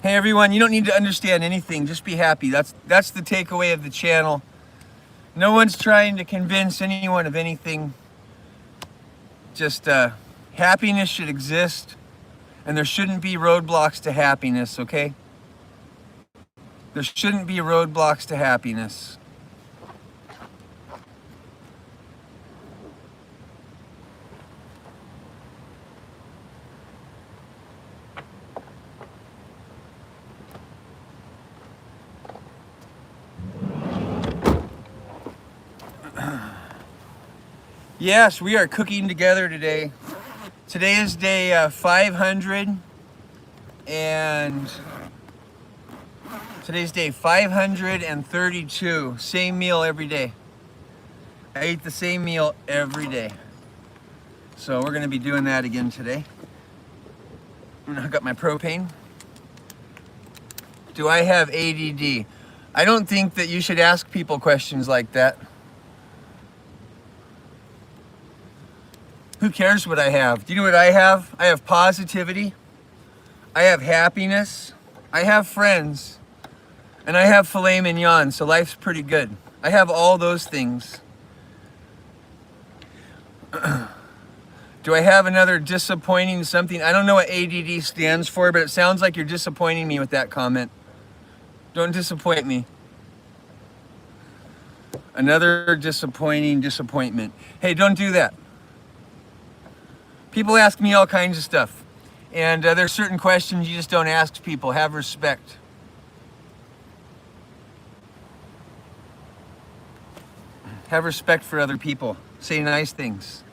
everyone, you don't need to understand anything, just be happy. That's the takeaway of the channel. No one's trying to convince anyone of anything. Just happiness should exist, and there shouldn't be roadblocks to happiness, okay? There shouldn't be roadblocks to happiness. Yes, we are cooking together today. Today is day 500, and today's day 532. Same meal every day. I eat the same meal every day. So we're gonna be doing that again today. I'm gonna hook up my propane. Do I have ADD? I don't think that you should ask people questions like that. Who cares what I have? Do you know what I have? I have positivity. I have happiness. I have friends. And I have filet mignon, so life's pretty good. I have all those things. Do I have another disappointing something? I don't know what ADD stands for, but it sounds like you're disappointing me with that comment. Don't disappoint me. Another disappointing disappointment. Hey, don't do that. People ask me all kinds of stuff, and there's certain questions you just don't ask people. Have respect. Have respect for other people. Say nice things.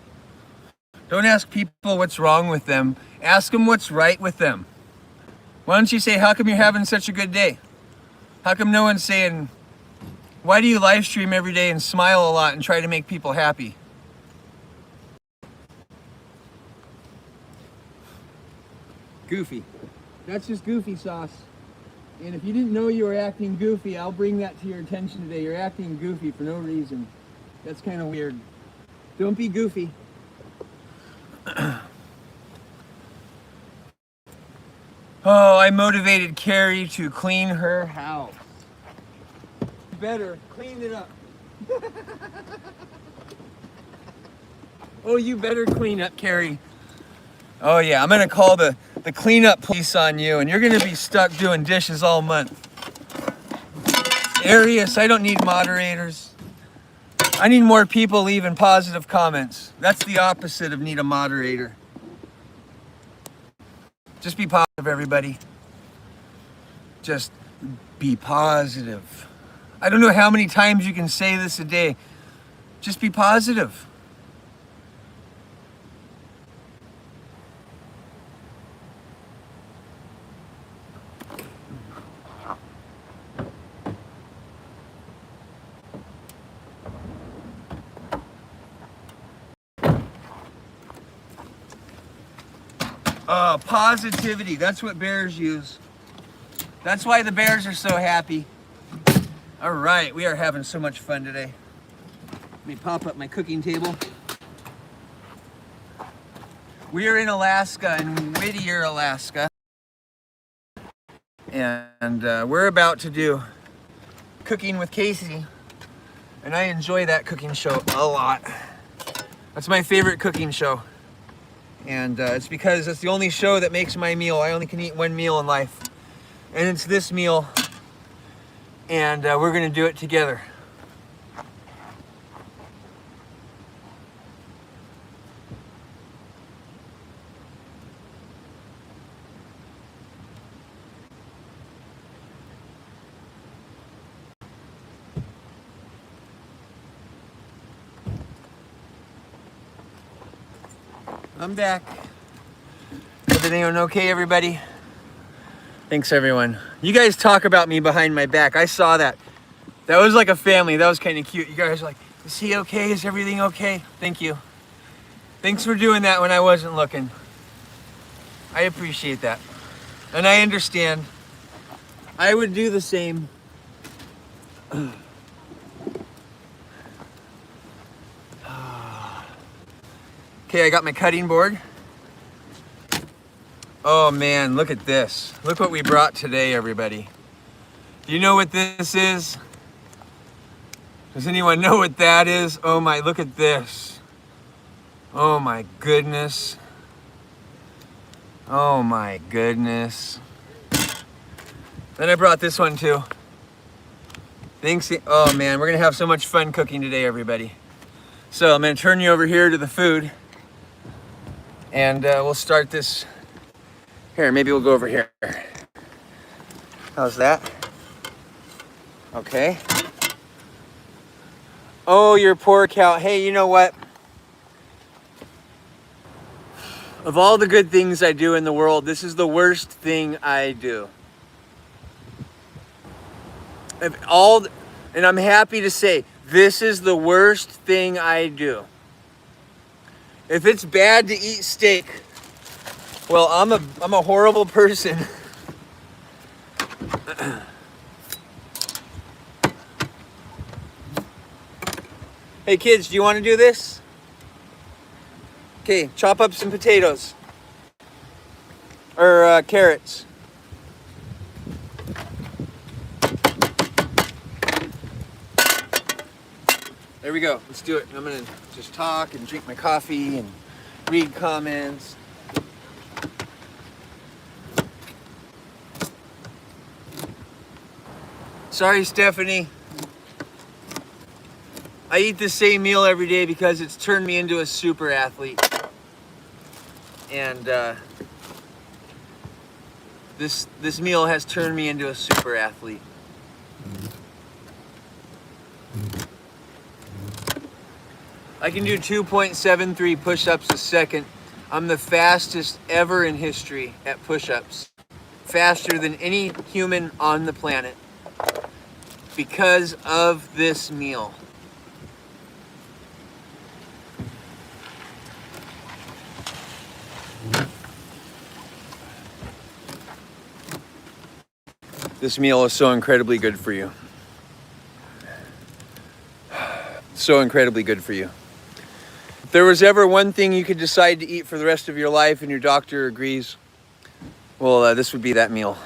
Don't ask people what's wrong with them. Ask them what's right with them. Why don't you say, how come you're having such a good day? How come no one's saying, why do you live stream every day and smile a lot and try to make people happy? Goofy. That's just goofy sauce. And if you didn't know you were acting goofy, I'll bring that to your attention today. You're acting goofy for no reason. That's kind of weird. Don't be goofy. Oh, I motivated Carrie to clean her house. better clean it up. Oh, you better clean up, Carrie. Oh yeah, I'm gonna call the cleanup police on you, and you're gonna be stuck doing dishes all month. Arius, I don't need moderators. I need more people leaving positive comments. That's the opposite of need a moderator. Just be positive, everybody. Just be positive. I don't know how many times you can say this a day. Just be positive. Positivity, that's what bears use. That's why the bears are so happy. All right, we are having so much fun today. Let me pop up my cooking table. We are in Alaska, in Whittier, Alaska. And we're about to do Cooking with Casey. And I enjoy that cooking show a lot. That's my favorite cooking show. And it's because it's the only show that makes my meal. I only can eat one meal in life. And it's this meal. And we're gonna do it together. I'm back. Everything okay, everybody? Thanks, everyone. You guys talk about me behind my back. I saw that. That was like a family. That was kind of cute. You guys are like, is he okay? Is everything okay? Thank you. Thanks for doing that when I wasn't looking. I appreciate that. And I understand. I would do the same. Okay, I got my cutting board. Oh man, look at this. Look what we brought today, everybody. Do you know what this is? Does anyone know what that is? Oh my, look at this. Oh my goodness. Oh my goodness. Then I brought this one too. Thanks. Oh man, we're gonna have so much fun cooking today, everybody. So I'm gonna turn you over here to the food. And we'll start this. Here, maybe we'll go over here. How's that? Okay. Oh, your poor cow. Hey, you know what? Of all the good things I do in the world, this is the worst thing I do. And I'm happy to say, this is the worst thing I do. If it's bad to eat steak, well, I'm a horrible person. Hey kids, do you want to do this? Okay, chop up some potatoes. Or carrots. There we go, let's do it. I'm gonna just talk and drink my coffee and read comments. Sorry, Stephanie. I eat the same meal every day because it's turned me into a super athlete. And this meal has turned me into a super athlete. I can do 2.73 push-ups a second. I'm the fastest ever in history at push-ups. Faster than any human on the planet. Because of this meal. This meal is so incredibly good for you. So incredibly good for you. If there was ever one thing you could decide to eat for the rest of your life and your doctor agrees, well, this would be that meal.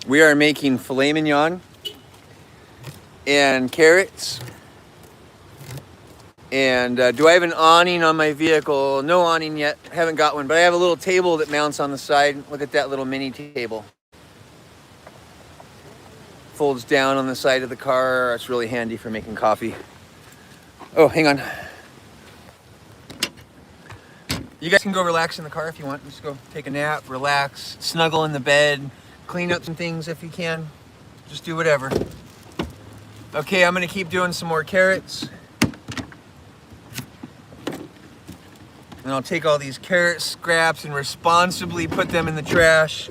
We are making filet mignon and carrots. And do I have an awning on my vehicle? No awning yet. Haven't got one, but I have a little table that mounts on the side. Look at that little mini table. Folds down on the side of the car. It's really handy for making coffee. Oh, hang on. You guys can go relax in the car if you want. Just go take a nap, relax, snuggle in the bed, clean up some things if you can. Just do whatever. Okay, I'm gonna keep doing some more carrots. And I'll take all these carrot scraps and responsibly put them in the trash.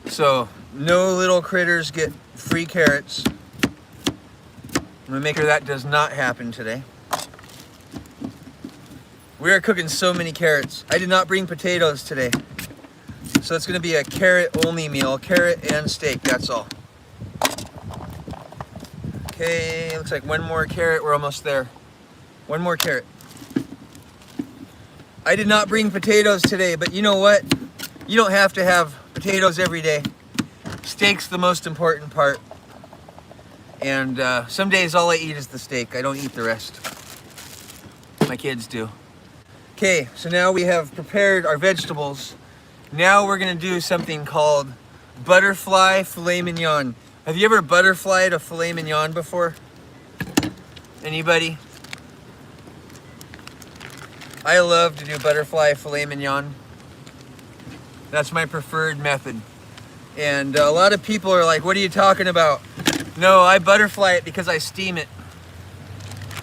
So no little critters get free carrots. I'm gonna make sure that does not happen today. We are cooking so many carrots. I did not bring potatoes today. So it's gonna be a carrot only meal, carrot and steak, that's all. Okay, looks like one more carrot, we're almost there. One more carrot. I did not bring potatoes today, but you know what? You don't have to have potatoes every day. Steak's the most important part. And some days all I eat is the steak. I don't eat the rest. My kids do. Okay, so now we have prepared our vegetables. Now we're gonna do something called butterfly filet mignon. Have you ever butterflied a filet mignon before? Anybody? I love to do butterfly filet mignon. That's my preferred method. And a lot of people are like, what are you talking about? No, I butterfly it because I steam it.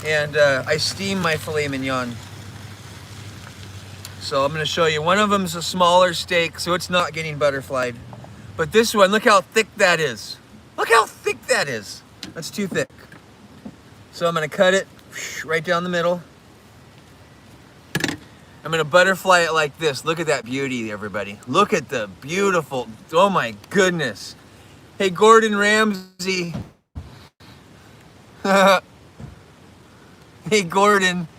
And I steam my filet mignon. So I'm gonna show you. One of them's a smaller steak, so it's not getting butterflied. But this one, look how thick that is. Look how thick that is. That's too thick. So I'm gonna cut it right down the middle. I'm gonna butterfly it like this. Look at that beauty, everybody. Look at the beautiful, oh my goodness. Hey, Gordon Ramsay. Hey, Gordon.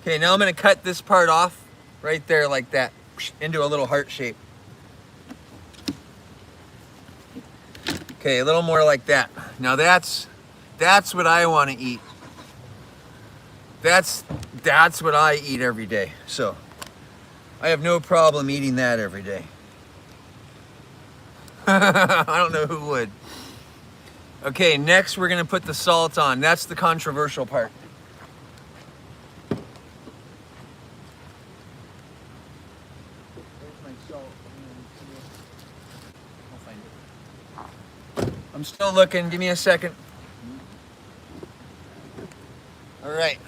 Okay, now I'm gonna cut this part off right there like that into a little heart shape. Okay, a little more like that. Now that's what I want to eat. That's what I eat every day. So I have no problem eating that every day. I don't know who would. Okay, next we're gonna put the salt on. That's the controversial part. I'm still looking, give me a second. All right.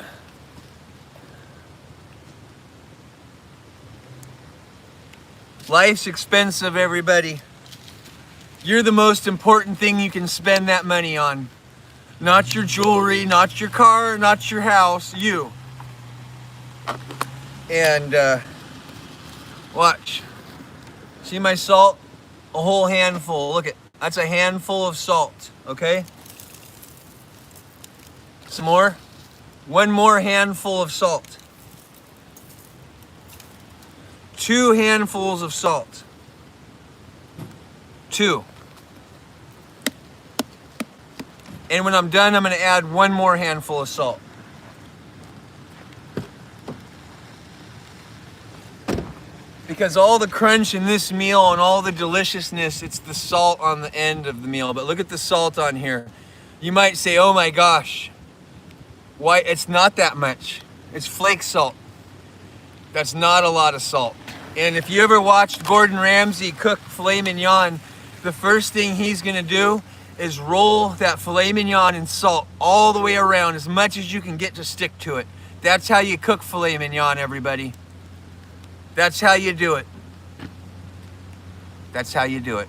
Life's expensive, everybody. You're the most important thing you can spend that money on. Not your jewelry, not your car, not your house, you. And watch. See my salt? A whole handful, look at. That's a handful of salt, okay? Some more. One more handful of salt. 2 handfuls of salt. 2. And when I'm done, I'm gonna add one more handful of salt. Because all the crunch in this meal and all the deliciousness, it's the salt on the end of the meal. But look at the salt on here. You might say, oh my gosh, why? It's not that much. It's flake salt. That's not a lot of salt. And if you ever watched Gordon Ramsay cook filet mignon, the first thing he's gonna do is roll that filet mignon in salt all the way around as much as you can get to stick to it. That's how you cook filet mignon, everybody. That's how you do it. That's how you do it.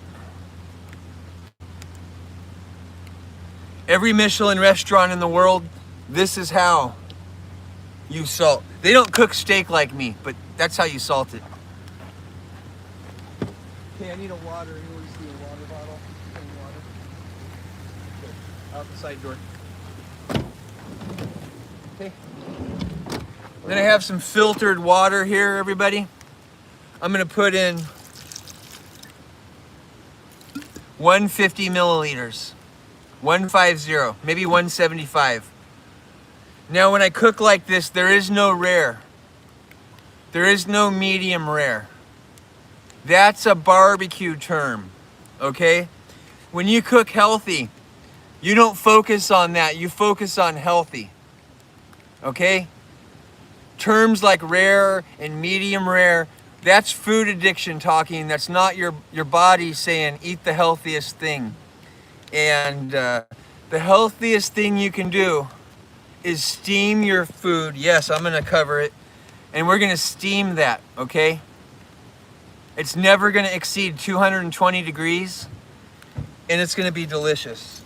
Every Michelin restaurant in the world, this is how you salt. They don't cook steak like me, but that's how you salt it. Okay, I need a water. You always see a water bottle. Plain water. Good. Out the side door. Okay. I'm gonna have some filtered water here, everybody. I'm gonna put in 150 milliliters. 150, maybe 175. Now when I cook like this, there is no rare. There is no medium rare. That's a barbecue term, okay? When you cook healthy, you don't focus on that, you focus on healthy, okay? Terms like rare and medium rare, that's food addiction talking. That's not your body saying eat the healthiest thing. And the healthiest thing you can do is steam your food. Yes, I'm gonna cover it. And we're gonna steam that, okay? It's never gonna exceed 220 degrees and it's gonna be delicious.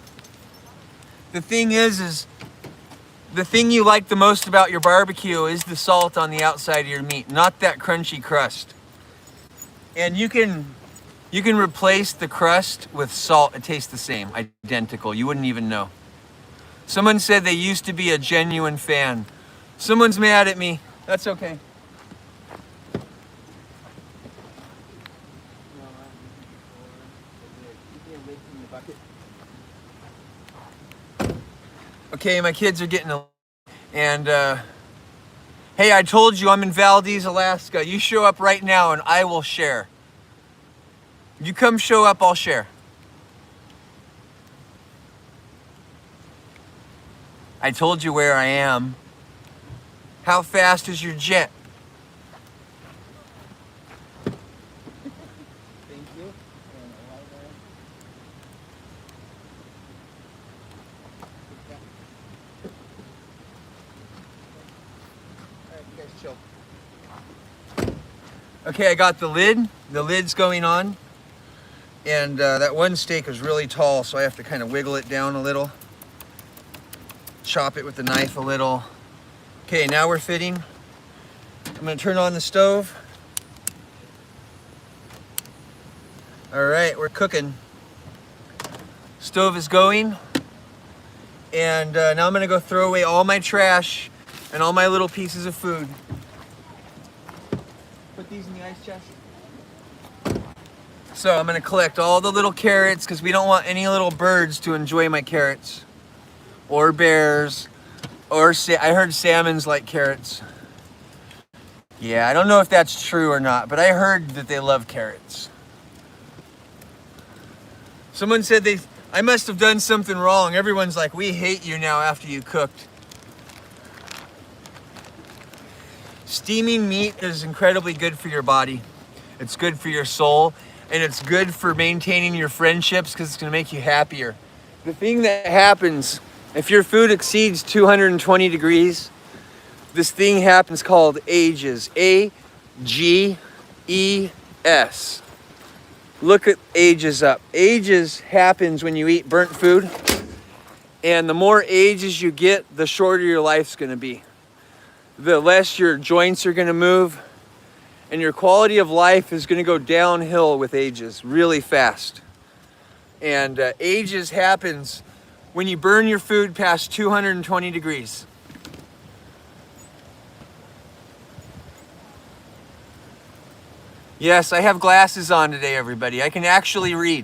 The thing is the thing you like the most about your barbecue is the salt on the outside of your meat, not that crunchy crust. And you can replace the crust with salt. It tastes the same, identical. You wouldn't even know. Someone said they used to be a genuine fan. Someone's mad at me. That's okay. Okay, my kids are getting and hey, I told you I'm in Valdez, Alaska. You show up right now and I will share. You come show up, I'll share. I told you where I am. How fast is your jet? Thank you. Okay, I got the lid. The lid's going on. And that one steak is really tall, so I have to kind of wiggle it down a little. Chop it with the knife a little. Okay, now we're fitting. I'm gonna turn on the stove. All right, we're cooking. Stove is going. And now I'm gonna go throw away all my trash and all my little pieces of food. Put these in the ice chest. So I'm gonna collect all the little carrots because we don't want any little birds to enjoy my carrots. Or bears, or I heard salmons like carrots. Yeah, I don't know if that's true or not, but I heard that they love carrots. Someone said I must have done something wrong. Everyone's like, we hate you now after you cooked. Steaming meat is incredibly good for your body. It's good for your soul, and it's good for maintaining your friendships because it's gonna make you happier. The thing that happens, if your food exceeds 220 degrees, this thing happens called ages. A-G-E-S. Look at ages up. Ages happens when you eat burnt food. And the more ages you get, the shorter your life's gonna be. The less your joints are gonna move. And your quality of life is gonna go downhill with ages really fast. And ages happens when you burn your food past 220 degrees. Yes, I have glasses on today, everybody. I can actually read.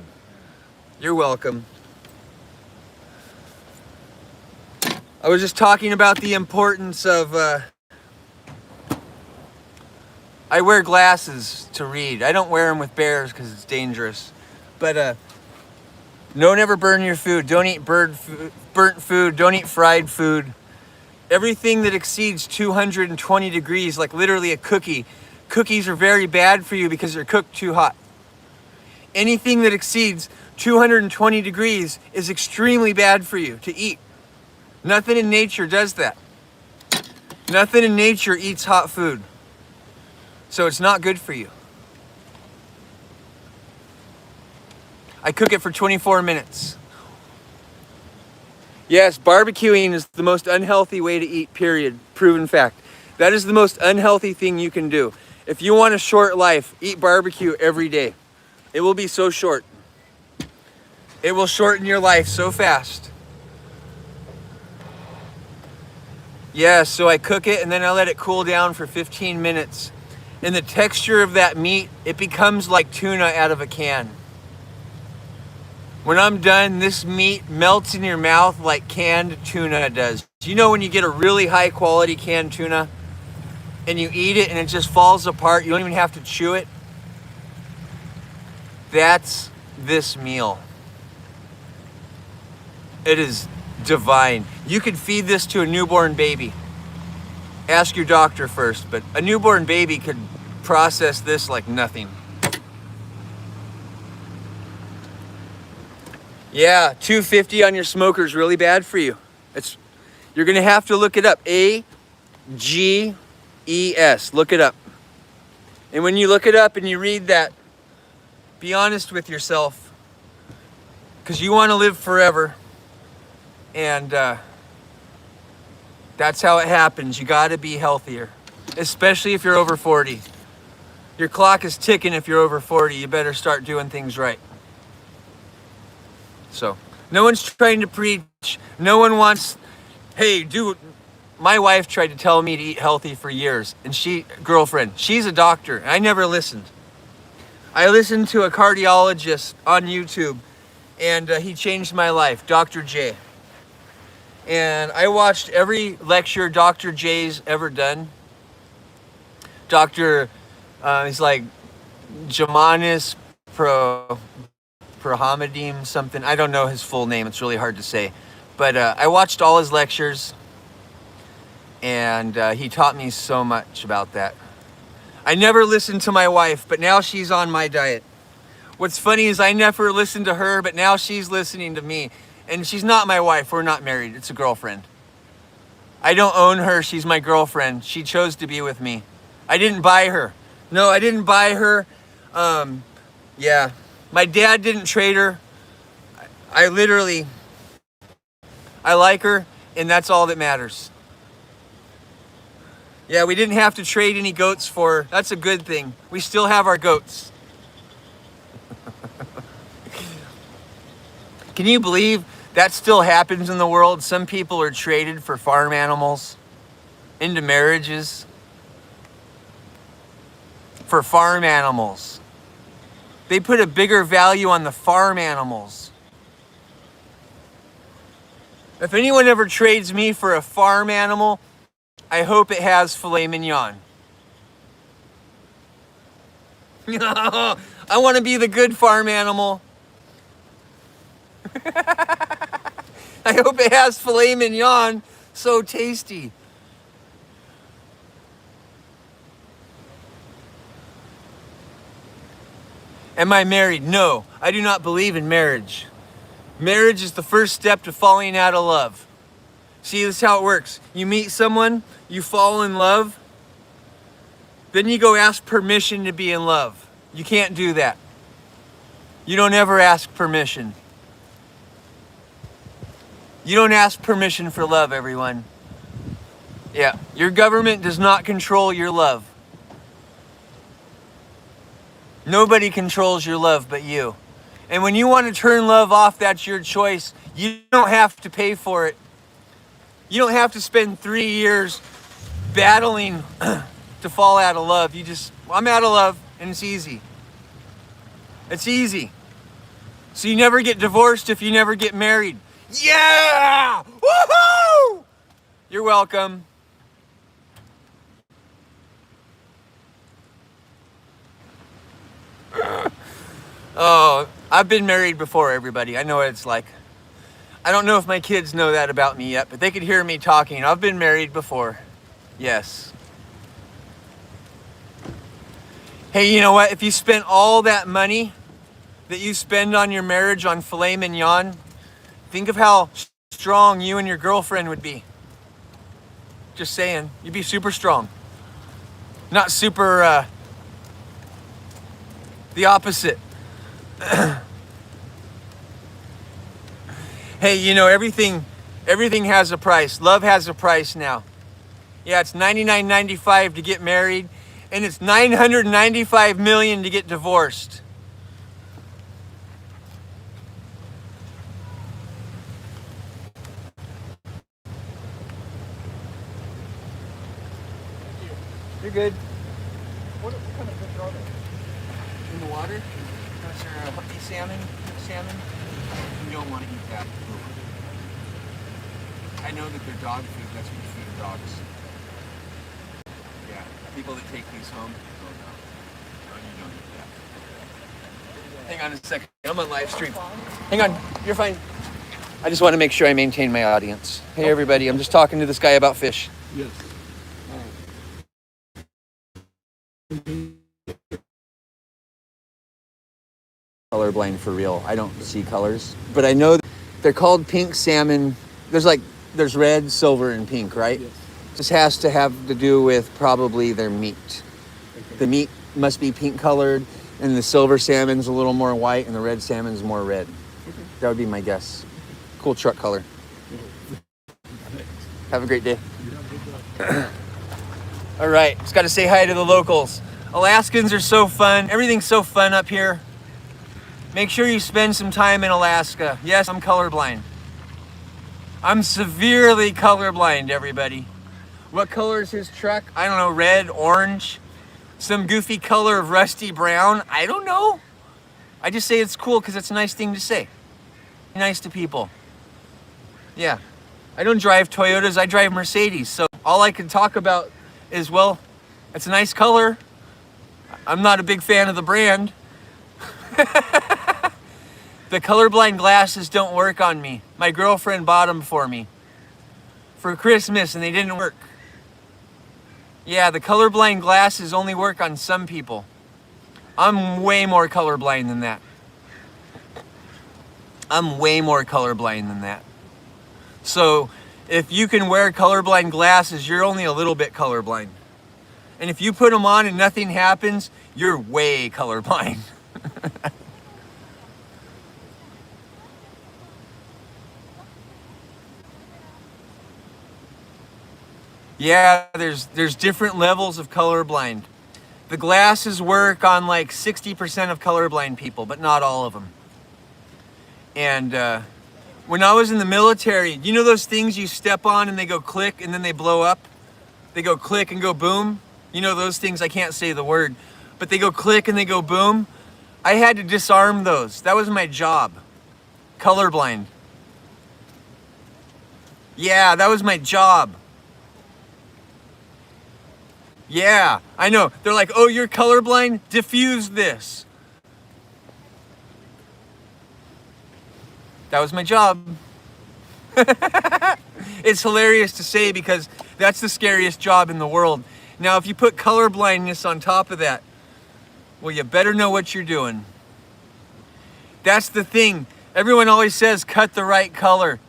You're welcome. I was just talking about the importance of, I wear glasses to read. I don't wear them with bears because it's dangerous. But don't ever burn your food. Don't eat burnt food. Don't eat fried food. Everything that exceeds 220 degrees, like literally a cookie. Cookies are very bad for you because they're cooked too hot. Anything that exceeds 220 degrees is extremely bad for you to eat. Nothing in nature does that. Nothing in nature eats hot food. So it's not good for you. I cook it for 24 minutes. Yes, barbecuing is the most unhealthy way to eat, period. Proven fact. That is the most unhealthy thing you can do. If you want a short life, eat barbecue every day. It will be so short. It will shorten your life so fast. Yeah, so I cook it and then I let it cool down for 15 minutes. And the texture of that meat, it becomes like tuna out of a can. When I'm done, this meat melts in your mouth like canned tuna does. Do you know when you get a really high quality canned tuna and you eat it and it just falls apart? You don't even have to chew it. That's this meal. It is divine. You could feed this to a newborn baby. Ask your doctor first, but a newborn baby could process this like nothing. Yeah, 250 on your smoker is really bad for you. You're gonna have to look it up. AGES. Look it up. And when you look it up and you read that, be honest with yourself, because you want to live forever. And that's how it happens. You got to be healthier, especially if you're over 40. Your clock is ticking if you're over 40. You better start doing things right. So, no one's trying to preach. No one wants, hey, dude, my wife tried to tell me to eat healthy for years. And she's a doctor. And I never listened. I listened to a cardiologist on YouTube, and he changed my life, Dr. J. And I watched every lecture Dr. J's ever done. He's like Jamanis Prohamadim something. I don't know his full name. It's really hard to say. But I watched all his lectures, and he taught me so much about that. I never listened to my wife, but now she's on my diet. What's funny is I never listened to her, but now she's listening to me. And she's not my wife. We're not married. It's a girlfriend. I don't own her. She's my girlfriend. She chose to be with me. I didn't buy her. No, I didn't buy her. Yeah. My dad didn't trade her. I like her, and that's all that matters. Yeah, we didn't have to trade any goats for her. That's a good thing. We still have our goats. Can you believe that still happens in the world? Some people are traded for farm animals into marriages. For farm animals. They put a bigger value on the farm animals. If anyone ever trades me for a farm animal, I hope it has filet mignon. I want to be the good farm animal. I hope it has filet mignon. So tasty. Am I married? No, I do not believe in marriage. Marriage is the first step to falling out of love. See, this is how it works. You meet someone, you fall in love, then you go ask permission to be in love. You can't do that. You don't ever ask permission. You don't ask permission for love, everyone. Yeah, your government does not control your love. Nobody controls your love but you. And when you want to turn love off, that's your choice. You don't have to pay for it. You don't have to spend 3 years battling to fall out of love. I'm out of love, and it's easy. It's easy. So you never get divorced if you never get married. Yeah! Woohoo! You're welcome. Oh, I've been married before, everybody. I know what it's like. I don't know if my kids know that about me yet, but they could hear me talking. I've been married before. Yes. Hey, you know what? If you spent all that money that you spend on your marriage on filet mignon, think of how strong you and your girlfriend would be. Just saying. You'd be super strong. Not super, the opposite. Hey, you know, everything has a price. Love has a price now. Yeah, it's $99.95 to get married, and it's $995 million to get divorced. You're good. What kind of fish are they? In the water? Those are puppy salmon. You don't want to eat that. I know that they're dog food. That's what you feed dogs. Yeah, people that take these home. Oh no, no, you don't eat that. Hang on a second. I'm on live stream. Hang on, you're fine. I just want to make sure I maintain my audience. Hey everybody, I'm just talking to this guy about fish. Yes. Colorblind for real. I don't see colors, but I know they're called pink salmon. There's red, silver, and pink, right? Yes. This has to have to do with probably their meat. Okay. The meat must be pink colored, and the silver salmon's a little more white, and the red salmon's more red. Okay. That would be my guess. Cool truck color. Have a great day. All right, just got to say hi to the locals. Alaskans are so fun. Everything's so fun up here. Make sure you spend some time in Alaska. Yes, I'm colorblind. I'm severely colorblind, everybody. What color is his truck? I don't know, red, orange, some goofy color of rusty brown. I don't know. I just say it's cool because it's a nice thing to say. Be nice to people. Yeah. I don't drive Toyotas, I drive Mercedes. So all I can talk about is, well, it's a nice color. I'm not a big fan of the brand. The colorblind glasses don't work on me. My girlfriend bought them for me for Christmas and they didn't work. Yeah, the colorblind glasses only work on some people. I'm way more colorblind than that. I'm way more colorblind than that. So if you can wear colorblind glasses, you're only a little bit colorblind. And if you put them on and nothing happens, you're way colorblind. Yeah, there's different levels of colorblind. The glasses work on like 60% of colorblind people, but not all of them. And when I was in the military, you know those things you step on and they go click and then they blow up? They go click and go boom. You know those things, I can't say the word, but they go click and they go boom. I had to disarm those. That was my job. Colorblind. Yeah, that was my job. Yeah, I know. They're like, oh, you're colorblind? Diffuse this. That was my job. It's hilarious to say because that's the scariest job in the world. Now, if you put colorblindness on top of that, well, you better know what you're doing. That's the thing. Everyone always says, cut the right color.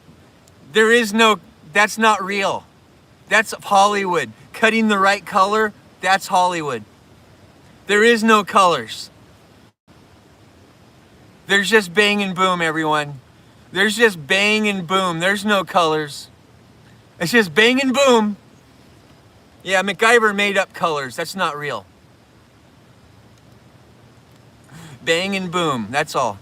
There is no, that's not real. That's Hollywood. Cutting the right color, that's Hollywood. There is no colors. There's just bang and boom, everyone. There's just bang and boom. There's no colors. It's just bang and boom. Yeah, MacGyver made up colors. That's not real. Bang and boom. That's all.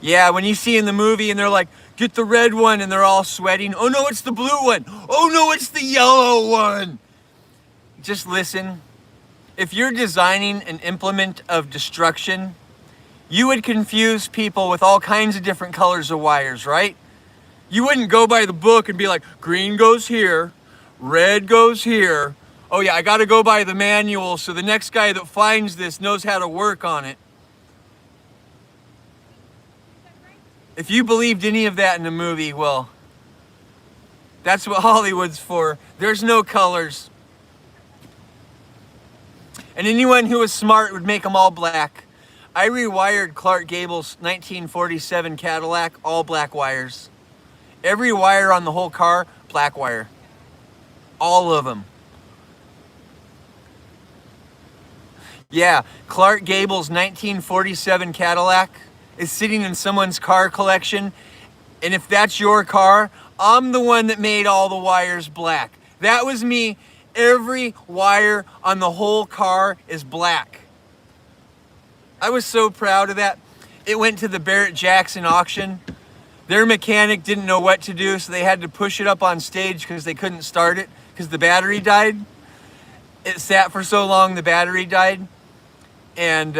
Yeah, when you see in the movie and they're like, get the red one, and they're all sweating. Oh no, it's the blue one. Oh no, it's the yellow one. Just listen. If you're designing an implement of destruction, you would confuse people with all kinds of different colors of wires, right? You wouldn't go by the book and be like, green goes here, red goes here. Oh yeah, I gotta go by the manual so the next guy that finds this knows how to work on it. If you believed any of that in a movie, well, that's what Hollywood's for. There's no colors. And anyone who was smart would make them all black. I rewired Clark Gable's 1947 Cadillac, all black wires. Every wire on the whole car, black wire. All of them. Yeah, Clark Gable's 1947 Cadillac is sitting in someone's car collection, and if that's your car, I'm the one that made all the wires black. That was me. Every wire on the whole car is black. I was so proud of that. It went to the Barrett-Jackson auction. Their mechanic didn't know what to do, so they had to push it up on stage because they couldn't start it because the battery died. It sat for so long, the battery died. And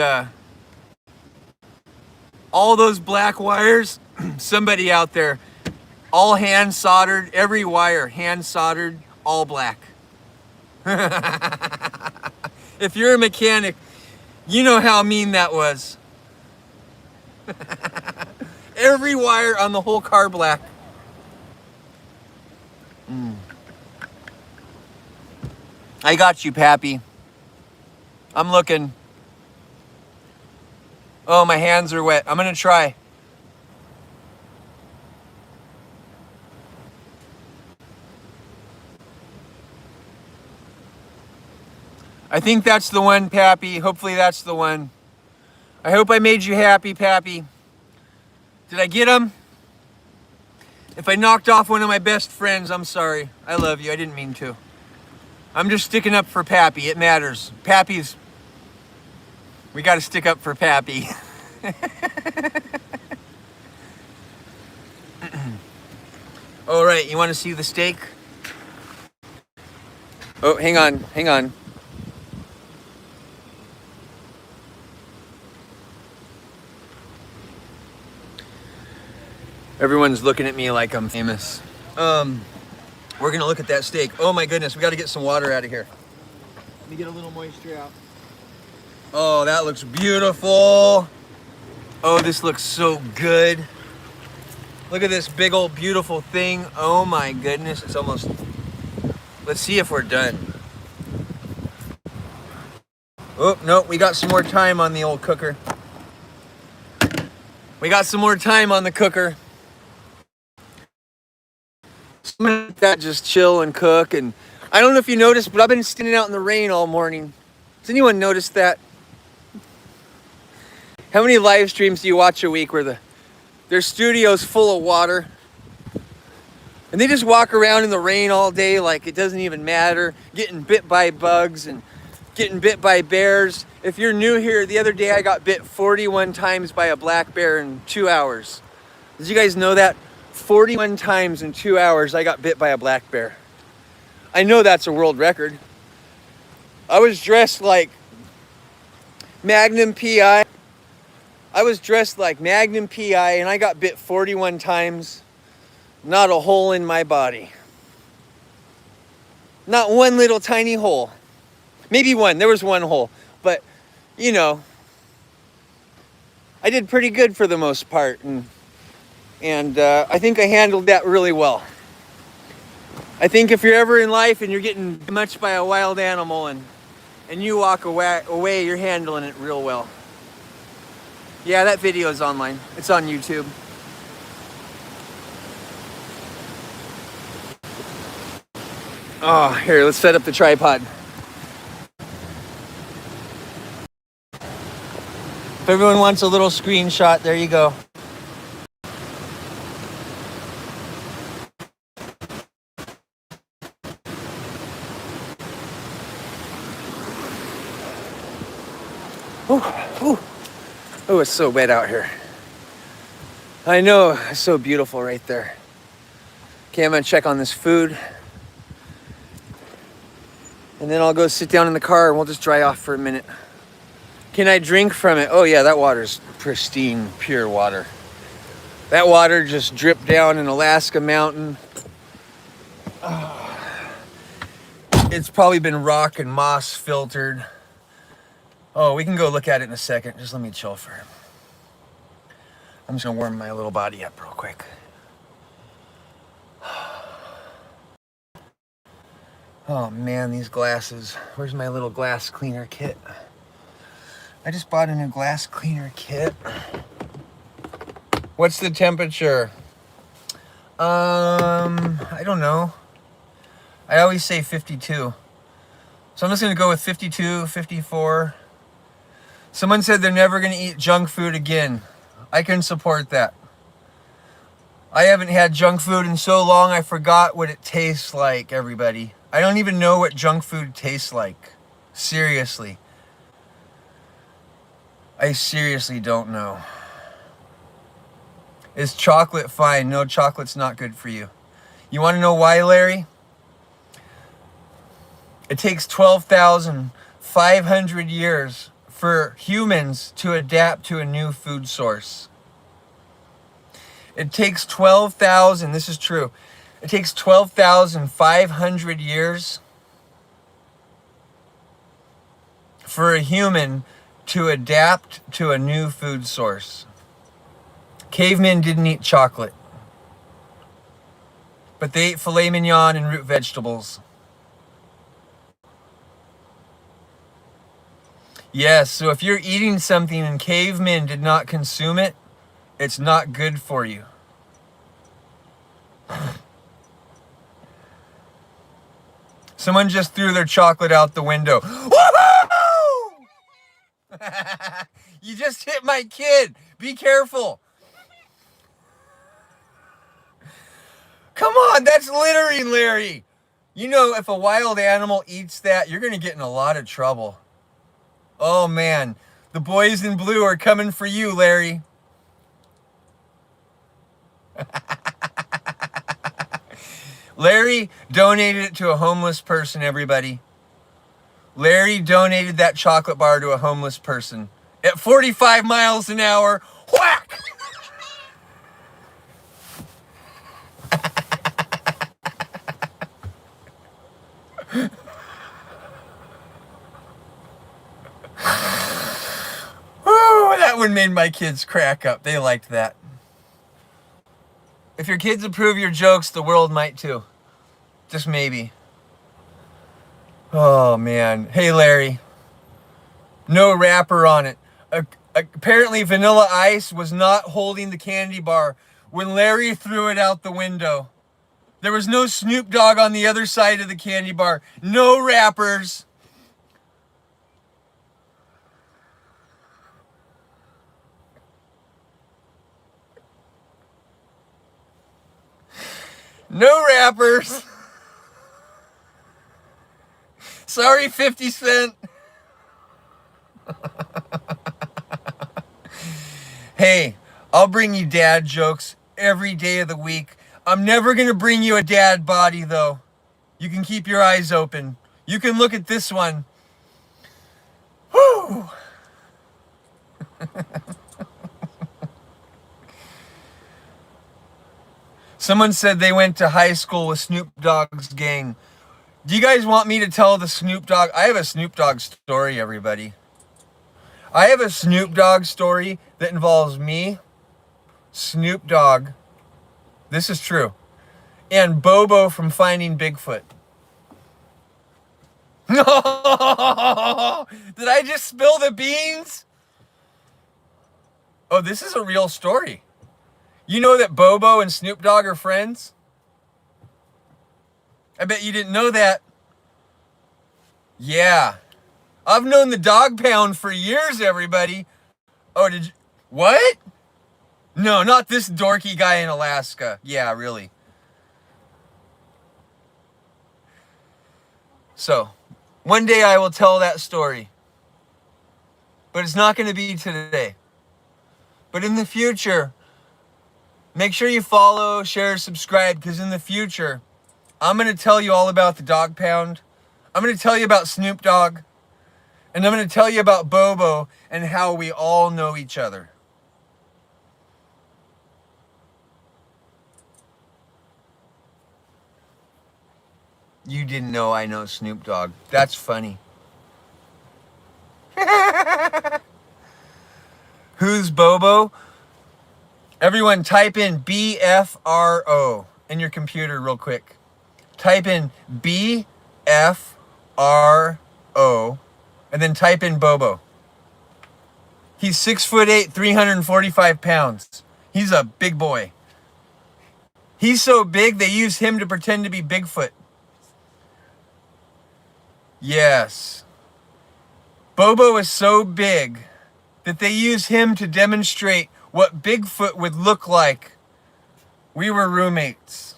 All those black wires, somebody out there, all hand soldered, every wire hand soldered, all black. If you're a mechanic, you know how mean that was. Every wire on the whole car black. I got you, Pappy. I'm looking. Oh, my hands are wet. I'm gonna try. I think that's the one, Pappy. Hopefully that's the one. I hope I made you happy, Pappy. Did I get him? If I knocked off one of my best friends, I'm sorry. I love you. I didn't mean to. I'm just sticking up for Pappy. It matters. Pappy's... We got to stick up for Pappy. All right, you want to see the steak? Oh, hang on, hang on. Everyone's looking at me like I'm famous. We're gonna look at that steak. Oh my goodness, we gotta get some water out of here. Let me get a little moisture out. Oh, that looks beautiful. Oh, this looks so good. Look at this big old beautiful thing. Oh my goodness, it's almost... Let's see if we're done. Oh, no, we got some more time on the old cooker. We got some more time on the cooker. So I'm gonna let that just chill and cook. And I don't know if you noticed, but I've been standing out in the rain all morning. Does anyone notice that? How many live streams do you watch a week where their studio's full of water? And they just walk around in the rain all day like it doesn't even matter, getting bit by bugs and getting bit by bears. If you're new here, the other day I got bit 41 times by a black bear in 2 hours. Did you guys know that? 41 times in 2 hours I got bit by a black bear. I know that's a world record. I was dressed like Magnum PI. I was dressed like Magnum PI and I got bit 41 times. Not a hole in my body. Not one little tiny hole. Maybe one, there was one hole. But, you know, I did pretty good for the most part. And I think I handled that really well. I think if you're ever in life and you're getting munched by a wild animal and you walk away, you're handling it real well. Yeah, that video is online. It's on YouTube. Oh, here, let's set up the tripod. If everyone wants a little screenshot, there you go. Oh, it's so wet out here. I know, it's so beautiful right there. Okay, I'm gonna check on this food. And then I'll go sit down in the car and we'll just dry off for a minute. Can I drink from it? Oh yeah, that water's pristine, pure water. That water just dripped down in Alaska mountain. It's probably been rock and moss filtered. Oh, we can go look at it in a second. Just let me chill for it. I'm just gonna warm my little body up real quick. Oh man, these glasses. Where's my little glass cleaner kit? I just bought a new glass cleaner kit. What's the temperature? I don't know. I always say 52. So I'm just gonna go with 52, 54. Someone said they're never gonna eat junk food again. I can support that. I haven't had junk food in so long I forgot what it tastes like, everybody. I don't even know what junk food tastes like. Seriously. I seriously don't know. Is chocolate fine? No, chocolate's not good for you. You want to know why, Larry? It takes 12,500 years for humans to adapt to a new food source. It takes 12,000, this is true, it takes 12,500 years for a human to adapt to a new food source. Cavemen didn't eat chocolate, but they ate filet mignon and root vegetables. Yes, so if you're eating something and cavemen did not consume it, it's not good for you. Someone just threw their chocolate out the window. Woohoo! You just hit my kid. Be careful. Come on, that's littering, Larry. You know, if a wild animal eats that, you're going to get in a lot of trouble. Oh, man. The boys in blue are coming for you, Larry. Larry donated it to a homeless person, everybody. Larry donated that chocolate bar to a homeless person. At 45 miles an hour, whack! Woo, that one made my kids crack up. They liked that. If your kids approve your jokes, the world might too. Just maybe. Oh, man. Hey, Larry. No wrapper on it. Apparently, Vanilla Ice was not holding the candy bar when Larry threw it out the window. There was no Snoop Dogg on the other side of the candy bar. No wrappers. No wrappers. Sorry, 50 Cent. Hey, I'll bring you dad jokes every day of the week. I'm never going to bring you a dad body, though. You can keep your eyes open. You can look at this one. Whew. Someone said they went to high school with Snoop Dogg's gang. Do you guys want me to tell the Snoop Dogg? I have a Snoop Dogg story, everybody. I have a Snoop Dogg story that involves me, Snoop Dogg, this is true, and Bobo from Finding Bigfoot. Did I just spill the beans? Oh, this is a real story. You know that Bobo and Snoop Dogg are friends? I bet you didn't know that. Yeah. I've known the dog pound for years, everybody. Oh, did you? What? No, not this dorky guy in Alaska. Yeah, really. So, one day I will tell that story. But it's not going to be today. But in the future, make sure you follow, share, subscribe, because in the future, I'm going to tell you all about the dog pound. I'm going to tell you about Snoop Dogg. And I'm going to tell you about Bobo and how we all know each other. You didn't know I know Snoop Dogg. That's funny. Who's Bobo? Everyone type in BFRO in your computer real quick. Type in BFRO and then type in Bobo. He's 6'8", 345 pounds. He's a big boy. He's so big they use him to pretend to be Bigfoot. Yes. Bobo is so big that they use him to demonstrate what Bigfoot would look like. We were roommates.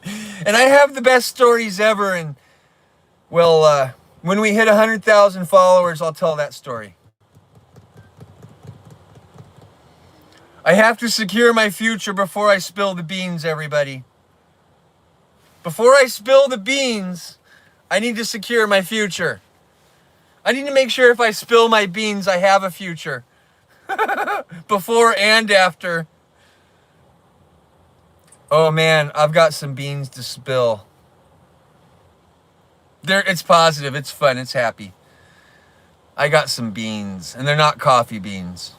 And I have the best stories ever. And, well, when we hit 100,000 followers, I'll tell that story. I have to secure my future before I spill the beans, everybody. Before I spill the beans, I need to secure my future. I need to make sure if I spill my beans, I have a future. Before and after. Oh man, I've got some beans to spill. It's positive, it's fun, it's happy. I got some beans, and they're not coffee beans.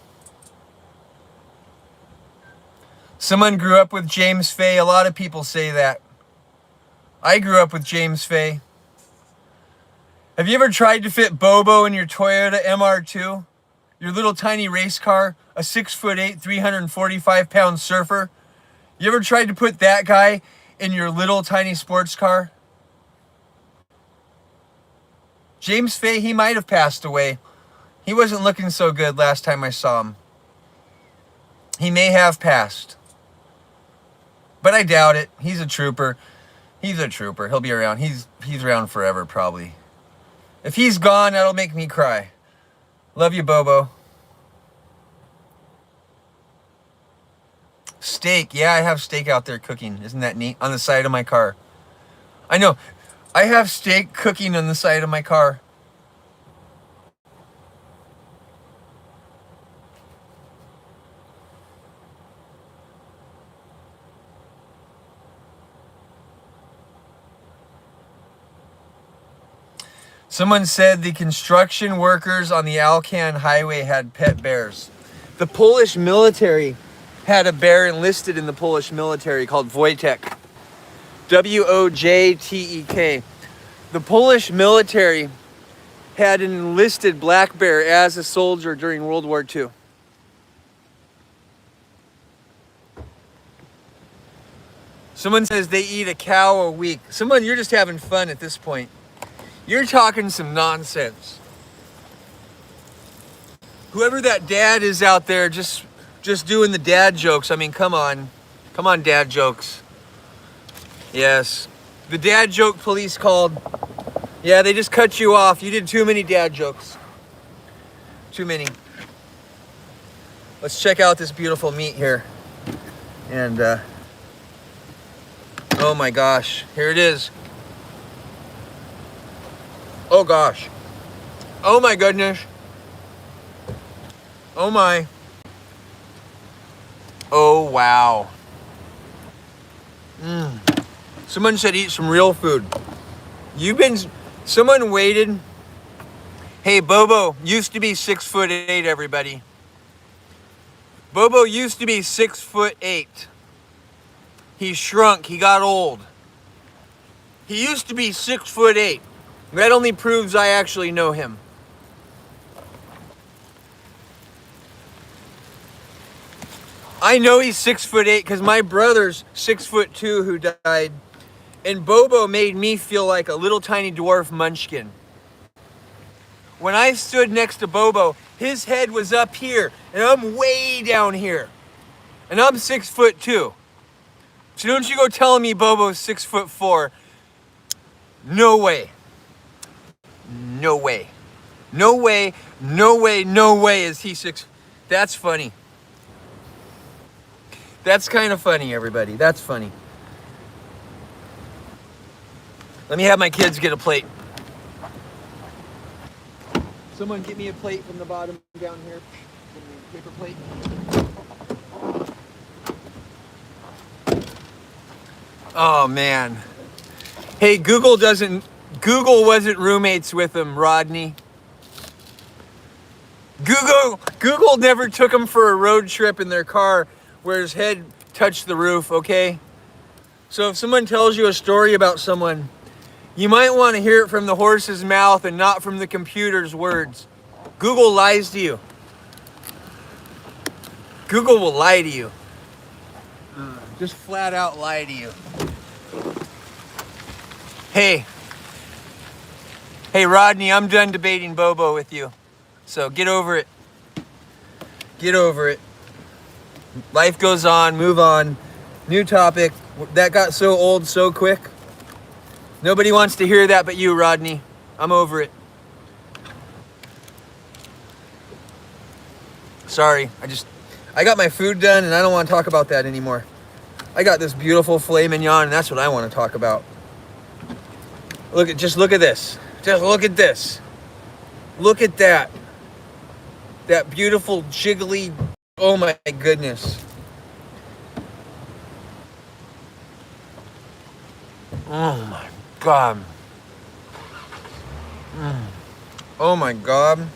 Someone grew up with James Fay. A lot of people say that. I grew up with James Fay. Have you ever tried to fit Bobo in your Toyota MR2? Your little tiny race car? A 6'8", 345-pound surfer? You ever tried to put that guy in your little tiny sports car? James Fay, he might have passed away. He wasn't looking so good last time I saw him. He may have passed. But I doubt it. He's a trooper. He's a trooper. He'll be around. He's around forever, probably. If he's gone, that'll make me cry. Love you, Bobo. Steak. Yeah, I have steak out there cooking. Isn't that neat? On the side of my car. I know. I have steak cooking on the side of my car. Someone said the construction workers on the Alcan highway had pet bears. The Polish military had a bear enlisted in the Polish military called Wojtek. Wojtek. The Polish military had an enlisted black bear as a soldier during World War II. Someone says they eat a cow a week. Someone, you're just having fun at this point. You're talking some nonsense. Whoever that dad is out there just doing the dad jokes. I mean, come on. Come on, dad jokes. Yes. The dad joke police called. Yeah, they just cut you off. You did too many dad jokes. Too many. Let's check out this beautiful meat here. And, oh my gosh. Here it is. Oh gosh. Oh my goodness. Oh my. Oh wow. Someone said eat some real food. Someone waited. Hey, Bobo used to be 6'8", everybody. Bobo used to be 6'8". He shrunk, he got old. He used to be 6'8". That only proves I actually know him. I know he's 6'8" because my brother's 6'2" who died. And Bobo made me feel like a little tiny dwarf munchkin. When I stood next to Bobo, his head was up here, and I'm way down here. And I'm 6'2". So don't you go telling me Bobo's 6'4". No way. No way. No way, no way, no way is he 6. That's funny. That's kind of funny, everybody. That's funny. Let me have my kids get a plate. Someone get me a plate from the bottom down here. Give me a paper plate. Oh, man. Hey, Google wasn't roommates with him, Rodney. Google never took him for a road trip in their car where his head touched the roof, okay? So if someone tells you a story about someone, you might want to hear it from the horse's mouth and not from the computer's words. Google lies to you. Google will lie to you. Just flat out lie to you. Hey, Rodney, I'm done debating Bobo with you. So get over it. Get over it. Life goes on, move on. New topic. That got so old so quick. Nobody wants to hear that but you, Rodney. I'm over it. Sorry, I got my food done and I don't want to talk about that anymore. I got this beautiful filet mignon and that's what I want to talk about. Just look at this. Just look at this. Look at that. that beautiful jiggly, oh my goodness. Oh my God. Oh my God.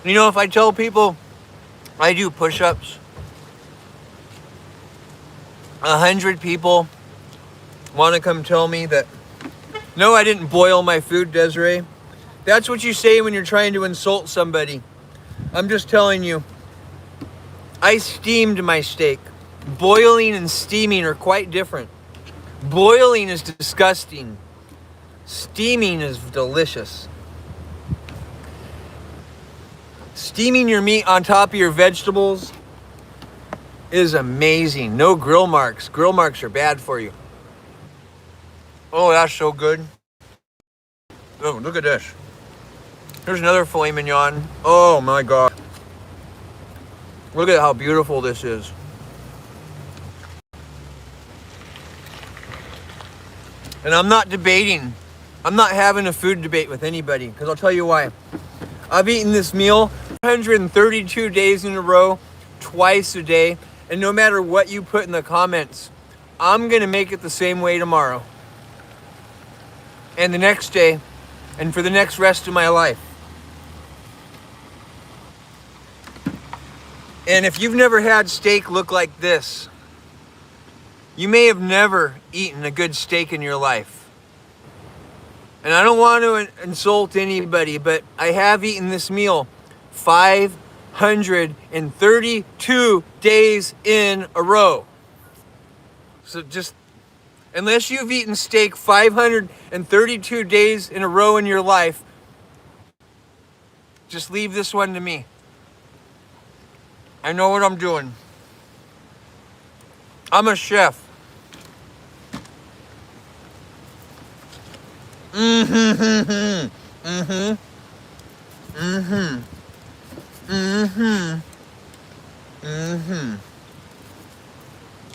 You know, if I tell people I do push-ups, 100 people want to come tell me that, no, I didn't boil my food, Desiree. That's what you say when you're trying to insult somebody. I'm just telling you, I steamed my steak. Boiling and steaming are quite different. Boiling is disgusting. Steaming is delicious. Steaming your meat on top of your vegetables is amazing. No grill marks. Grill marks are bad for you. Oh, that's so good. Oh, look at this. Here's another filet mignon. Oh my God. Look at how beautiful this is. And I'm not debating. I'm not having a food debate with anybody, because I'll tell you why. I've eaten this meal 132 days in a row, twice a day, and no matter what you put in the comments, I'm going to make it the same way tomorrow. And the next day, and for the next rest of my life. And if you've never had steak look like this, you may have never eaten a good steak in your life. And I don't want to insult anybody, but I have eaten this meal 532 days in a row. So just, unless you've eaten steak 532 days in a row in your life, just leave this one to me. I know what I'm doing. I'm a chef.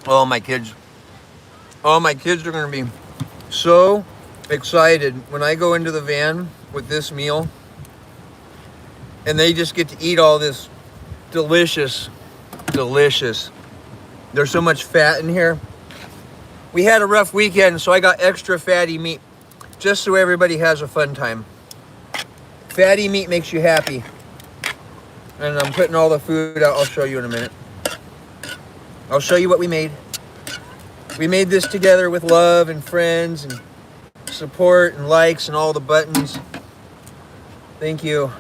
Oh, my kids. Oh, my kids are going to be so excited when I go into the van with this meal and they just get to eat all this delicious. There's so much fat in here. We had a rough weekend, so I got extra fatty meat just so everybody has a fun time. Fatty meat makes you happy. And I'm putting all the food out. I'll show you in a minute. I'll show you what we made. We made this together with love and friends and support and likes and all the buttons. Thank you.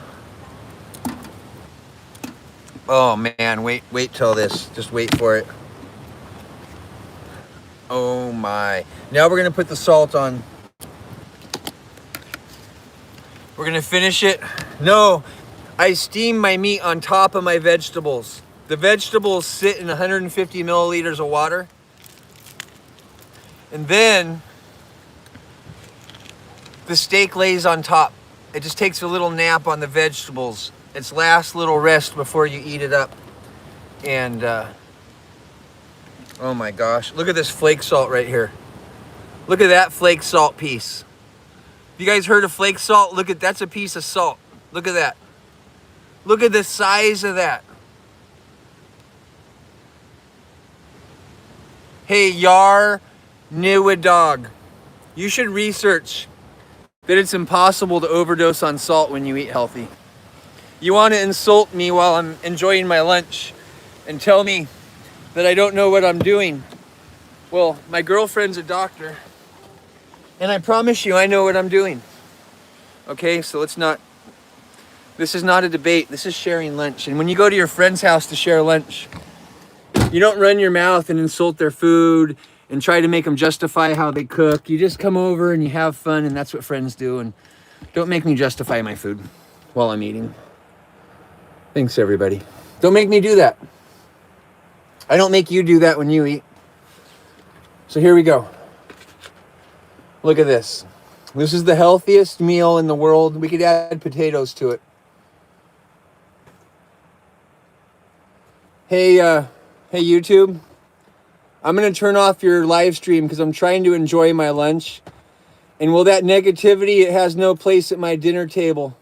Oh man, wait till this. Just wait for it. Oh my. Now we're gonna put the salt on. We're gonna finish it. No, I steam my meat on top of my vegetables. The vegetables sit in 150 milliliters of water. And then the steak lays on top. It just takes a little nap on the vegetables. Its last little rest before you eat it up. And oh my gosh, look at this flake salt right here. Look at that flake salt piece. You guys heard of flake salt? Look at, that's a piece of salt. Look at that. Look at the size of that. Hey, Yar Niwadog, you should research that it's impossible to overdose on salt when you eat healthy. You want to insult me while I'm enjoying my lunch and tell me that I don't know what I'm doing. Well, my girlfriend's a doctor, and I promise you I know what I'm doing. Okay, so let's not, this is not a debate, this is sharing lunch. And when you go to your friend's house to share lunch, you don't run your mouth and insult their food and try to make them justify how they cook. You just come over and you have fun, and that's what friends do. And don't make me justify my food while I'm eating. Thanks, everybody. Don't make me do that. I don't make you do that when you eat. So here we go. Look at this. This is the healthiest meal in the world. We could add potatoes to it. Hey, YouTube. I'm going to turn off your live stream because I'm trying to enjoy my lunch. And will that negativity, it has no place at my dinner table.